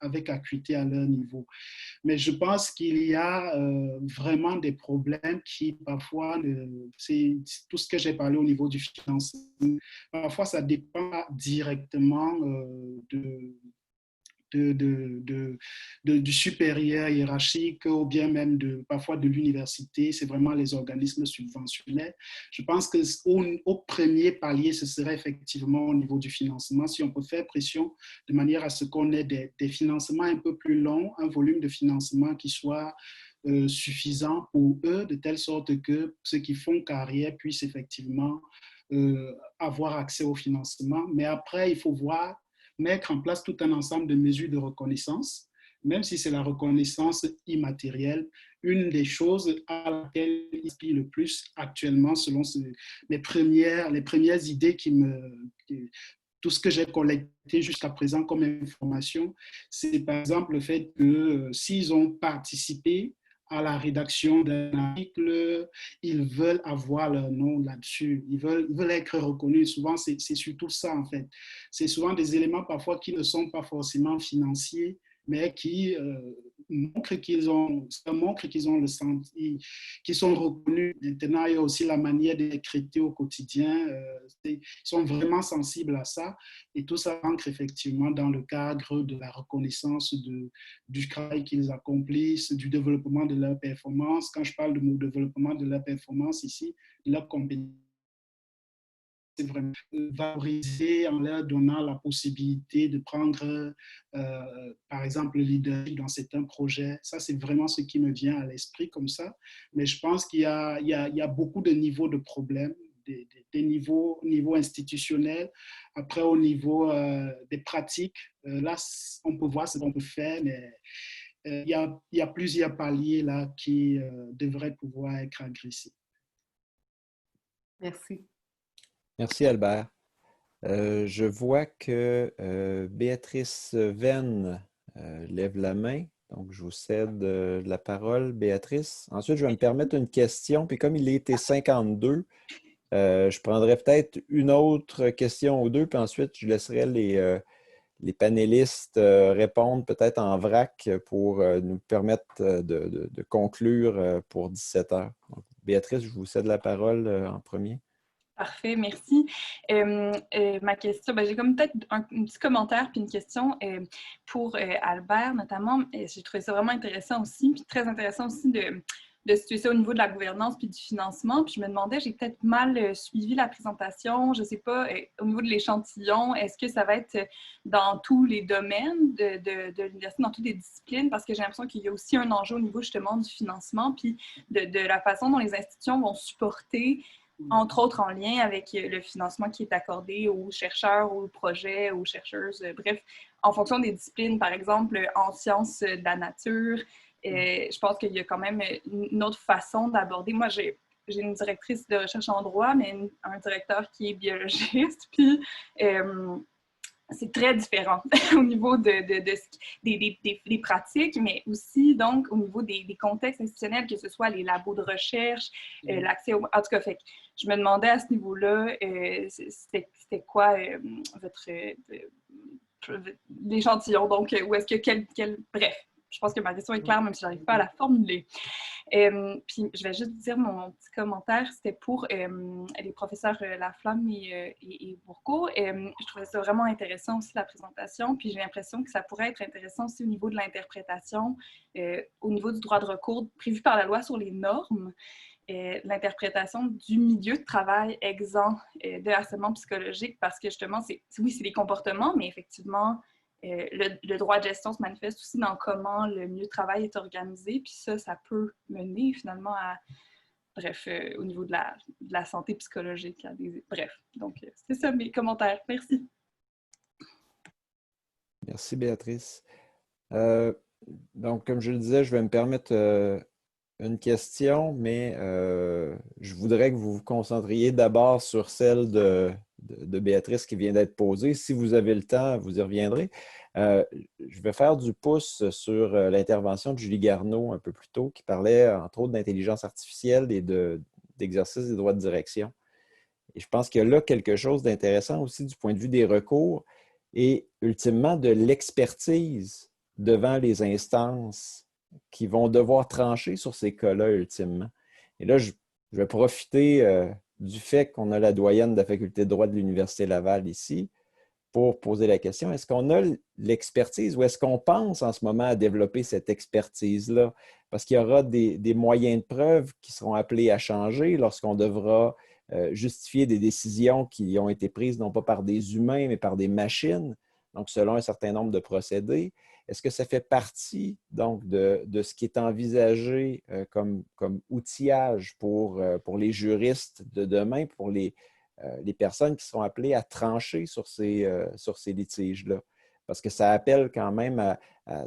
C: avec acuité à leur niveau. Mais je pense qu'il y a vraiment des problèmes qui, parfois, c'est tout ce que j'ai parlé au niveau du financement, parfois ça dépend directement du supérieur hiérarchique ou bien même parfois de l'université. C'est vraiment les organismes subventionnés. Je pense qu'au premier palier, ce serait effectivement au niveau du financement. Si on peut faire pression de manière à ce qu'on ait des financements un peu plus longs, un volume de financement qui soit suffisant pour eux, de telle sorte que ceux qui font carrière puissent effectivement avoir accès au financement. Mais après, il faut mettre en place tout un ensemble de mesures de reconnaissance, même si c'est la reconnaissance immatérielle. Une des choses à laquelle il inspire le plus actuellement, selon les premières idées tout ce que j'ai collecté jusqu'à présent comme information, c'est par exemple le fait que s'ils ont participé à la rédaction d'un article, ils veulent avoir leur nom là-dessus, ils veulent être reconnus. Souvent, c'est surtout ça, en fait. C'est souvent des éléments parfois qui ne sont pas forcément financiers, mais qui montrent qu'ils ont le senti, qu'ils sont reconnus. Maintenant, il y a aussi la manière d'être traités au quotidien. Ils sont vraiment sensibles à ça. Et tout ça entre effectivement dans le cadre de la reconnaissance du travail qu'ils accomplissent, du développement de leur performance. Quand je parle de mon développement de leur performance ici, de leur compétence, c'est vraiment valoriser en leur donnant la possibilité de prendre, par exemple, le leadership dans certains projets. Ça, c'est vraiment ce qui me vient à l'esprit comme ça. Mais je pense qu'il y a beaucoup de niveaux de problèmes, des niveaux institutionnels. Après, au niveau des pratiques, là, on peut voir ce qu'on peut faire, mais il y a plusieurs paliers là qui devraient pouvoir être agressés.
E: Merci.
A: Merci, Albert. Je vois que Béatrice Venn lève la main. Donc, je vous cède la parole, Béatrice. Ensuite, je vais me permettre une question. Puis comme il était 52, je prendrai peut-être une autre question ou deux. Puis ensuite, je laisserai les panélistes répondre peut-être en vrac pour nous permettre de conclure pour 17 heures. Donc, Béatrice, je vous cède la parole en premier.
G: Parfait, merci. Ma question, j'ai comme peut-être un petit commentaire puis une question pour Albert notamment. J'ai trouvé ça vraiment intéressant aussi, puis très intéressant aussi de situer ça au niveau de la gouvernance puis du financement. Puis je me demandais, j'ai peut-être mal suivi la présentation, je ne sais pas, au niveau de l'échantillon, est-ce que ça va être dans tous les domaines de l'université, dans toutes les disciplines? Parce que j'ai l'impression qu'il y a aussi un enjeu au niveau justement du financement puis de la façon dont les institutions vont supporter, entre autres en lien avec le financement qui est accordé aux chercheurs, aux projets, aux chercheuses, bref, en fonction des disciplines, par exemple, en sciences de la nature. Je pense qu'il y a quand même une autre façon d'aborder. Moi, j'ai une directrice de recherche en droit, mais un directeur qui est biologiste, puis c'est très différent au niveau des pratiques, mais aussi donc au niveau des contextes institutionnels, que ce soit les labos de recherche, l'accès au... En tout cas, fait que je me demandais à ce niveau-là, c'était quoi l'échantillon, donc où est-ce que... Bref, je pense que ma question est claire, même si je n'arrive pas à la formuler. Puis, je vais juste dire mon petit commentaire. C'était pour les professeurs Laflamme et Bourgault. Je trouvais ça vraiment intéressant aussi, la présentation. Puis, j'ai l'impression que ça pourrait être intéressant aussi au niveau de l'interprétation, au niveau du droit de recours prévu par la loi sur les normes, l'interprétation du milieu de travail exempt de harcèlement psychologique, parce que justement, oui, c'est des comportements, mais effectivement, le droit de gestion se manifeste aussi dans comment le milieu de travail est organisé, puis ça peut mener finalement à, bref, au niveau de la santé psychologique. Bref, donc c'est ça mes commentaires. Merci.
A: Merci, Béatrice. Donc, comme je le disais, je vais me permettre une question, mais je voudrais que vous vous concentriez d'abord sur celle de Béatrice qui vient d'être posée. Si vous avez le temps, vous y reviendrez. Je vais faire du pouce sur l'intervention de Julie Garneau un peu plus tôt, qui parlait entre autres d'intelligence artificielle et d'exercice des droits de direction. Et je pense qu'il y a là quelque chose d'intéressant aussi du point de vue des recours et ultimement de l'expertise devant les instances qui vont devoir trancher sur ces cas-là ultimement. Et là, je vais profiter du fait qu'on a la doyenne de la faculté de droit de l'Université Laval ici pour poser la question, est-ce qu'on a l'expertise ou est-ce qu'on pense en ce moment à développer cette expertise-là? Parce qu'il y aura des moyens de preuve qui seront appelés à changer lorsqu'on devra justifier des décisions qui ont été prises non pas par des humains, mais par des machines, donc selon un certain nombre de procédés. Est-ce que ça fait partie donc de ce qui est envisagé comme outillage pour les juristes de demain, pour les personnes qui seront appelées à trancher sur ces litiges-là? Parce que ça appelle quand même à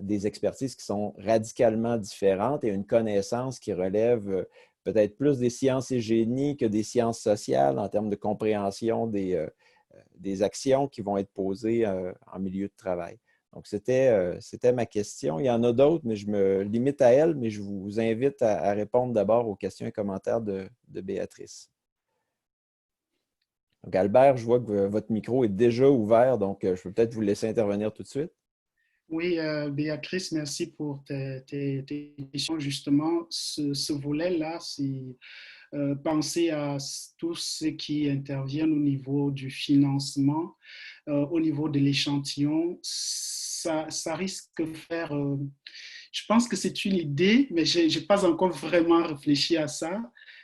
A: des expertises qui sont radicalement différentes et une connaissance qui relève peut-être plus des sciences et génies que des sciences sociales en termes de compréhension des actions qui vont être posées en milieu de travail. Donc, c'était ma question. Il y en a d'autres, mais je me limite à elle, mais je vous invite à répondre d'abord aux questions et commentaires de Béatrice. Donc, Albert, je vois que votre micro est déjà ouvert, donc je peux peut-être vous laisser intervenir tout de suite.
C: Oui, Béatrice, merci pour tes questions. Justement, ce volet-là, c'est penser à tous ceux qui interviennent au niveau du financement, au niveau de l'échantillon. Ça risque de faire... je pense que c'est une idée, mais je n'ai pas encore vraiment réfléchi à ça.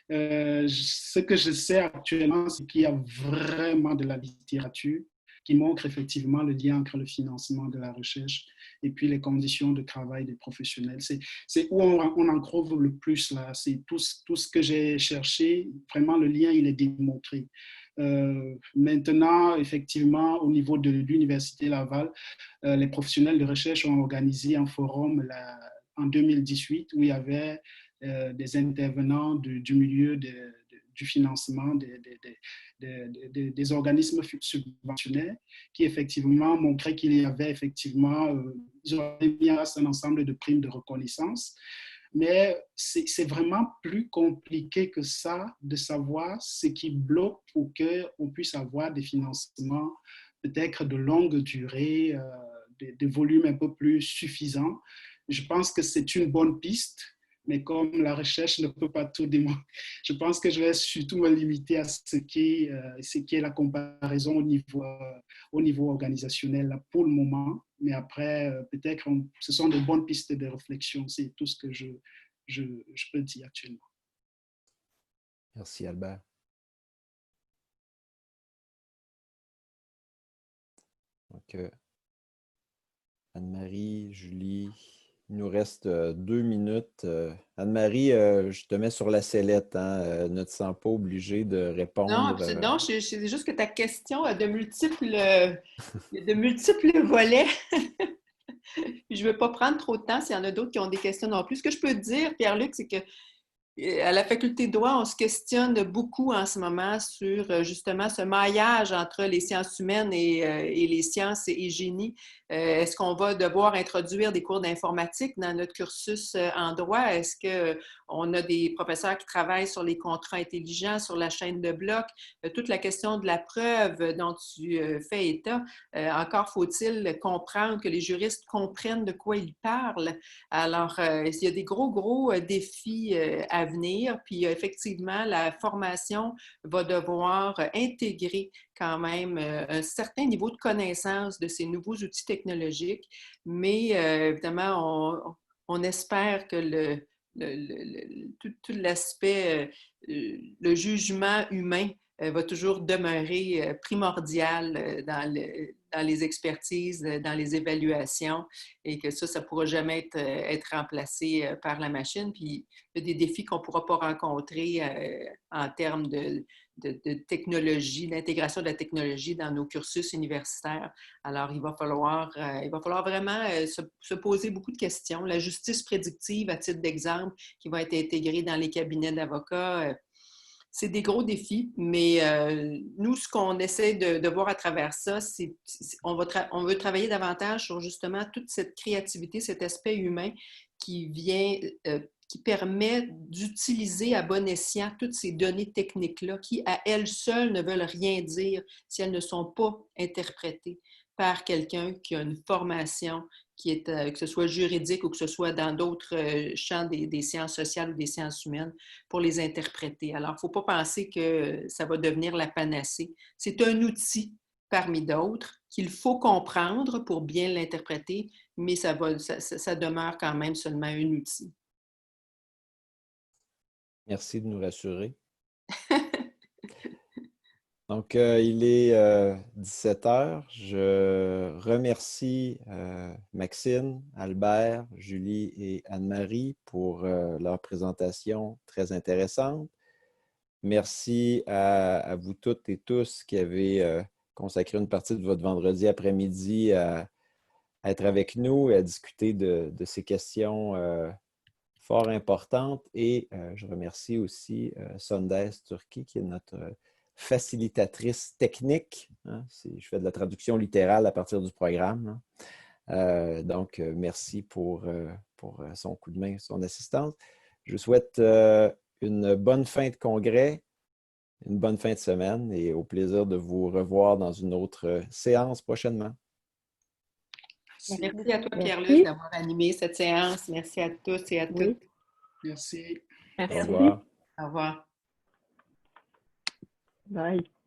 C: Ce que je sais actuellement, c'est qu'il y a vraiment de la littérature qui montre effectivement le lien entre le financement de la recherche et puis les conditions de travail des professionnels. C'est où on en trouve le plus là. C'est tout ce que j'ai cherché. Vraiment, le lien, il est démontré. Maintenant, effectivement, au niveau de l'Université Laval, les professionnels de recherche ont organisé un forum là, en 2018 où il y avait des intervenants du milieu du financement des organismes subventionnés qui effectivement montraient qu'il y avait effectivement, ils ont mis en place un ensemble de primes de reconnaissance. Mais c'est vraiment plus compliqué que ça de savoir ce qui bloque pour qu'on puisse avoir des financements peut-être de longue durée, des volumes un peu plus suffisants. Je pense que c'est une bonne piste, mais comme la recherche ne peut pas tout démontrer, je pense que je vais surtout me limiter à ce qui est la comparaison au niveau organisationnel là, pour le moment. Mais après, peut-être ce sont de bonnes pistes de réflexion. C'est tout ce que je peux dire actuellement.
A: Merci, Albert. Donc, Anne-Marie, Julie, il nous reste 2 minutes. Anne-Marie, je te mets sur la sellette. Hein, ne te sens pas obligée de répondre.
E: Non, c'est juste que ta question a de multiples volets. Je ne veux pas prendre trop de temps s'il y en a d'autres qui ont des questions non plus. Ce que je peux te dire, Pierre-Luc, c'est que à la faculté de droit, on se questionne beaucoup en ce moment sur justement ce maillage entre les sciences humaines et les sciences et génie. Est-ce qu'on va devoir introduire des cours d'informatique dans notre cursus en droit? Est-ce qu'on a des professeurs qui travaillent sur les contrats intelligents, sur la chaîne de blocs? Toute la question de la preuve dont tu fais état, encore faut-il comprendre que les juristes comprennent de quoi ils parlent. Alors, il y a des gros défis à venir. Puis, effectivement, la formation va devoir intégrer quand même un certain niveau de connaissance de ces nouveaux outils technologiques. Mais, évidemment, on espère que tout l'aspect, le jugement humain va toujours demeurer primordial dans les expertises, dans les évaluations, et que ça ne pourra jamais être remplacé par la machine. Puis, il y a des défis qu'on ne pourra pas rencontrer en termes de technologie, d'intégration de la technologie dans nos cursus universitaires. Alors, il va falloir vraiment se poser beaucoup de questions. La justice prédictive, à titre d'exemple, qui va être intégrée dans les cabinets d'avocats, c'est des gros défis, mais nous, ce qu'on essaie de voir à travers ça, c'est on veut travailler davantage sur justement toute cette créativité, cet aspect humain qui vient, qui permet d'utiliser à bon escient toutes ces données techniques-là qui, à elles seules, ne veulent rien dire si elles ne sont pas interprétées par quelqu'un qui a une formation qui est, que ce soit juridique ou que ce soit dans d'autres champs des sciences sociales ou des sciences humaines, pour les interpréter. Alors, il ne faut pas penser que ça va devenir la panacée. C'est un outil parmi d'autres qu'il faut comprendre pour bien l'interpréter, mais ça demeure quand même seulement un outil.
A: Merci de nous rassurer. Donc, il est 17 heures. Je remercie Maxine, Albert, Julie et Anne-Marie pour leur présentation très intéressante. Merci à vous toutes et tous qui avez consacré une partie de votre vendredi après-midi à être avec nous et à discuter de ces questions fort importantes. Et je remercie aussi Sondes Turki, qui est notre facilitatrice technique. Hein? Je fais de la traduction littérale à partir du programme. Hein? Donc, merci pour son coup de main, son assistance. Je vous souhaite une bonne fin de congrès, une bonne fin de semaine et au plaisir de vous revoir dans une autre séance prochainement.
E: Merci à toi, Pierre-Luc, d'avoir animé cette séance. Merci à tous et à toutes.
C: Merci.
D: Merci.
A: Au revoir.
E: Au revoir.
D: Bye.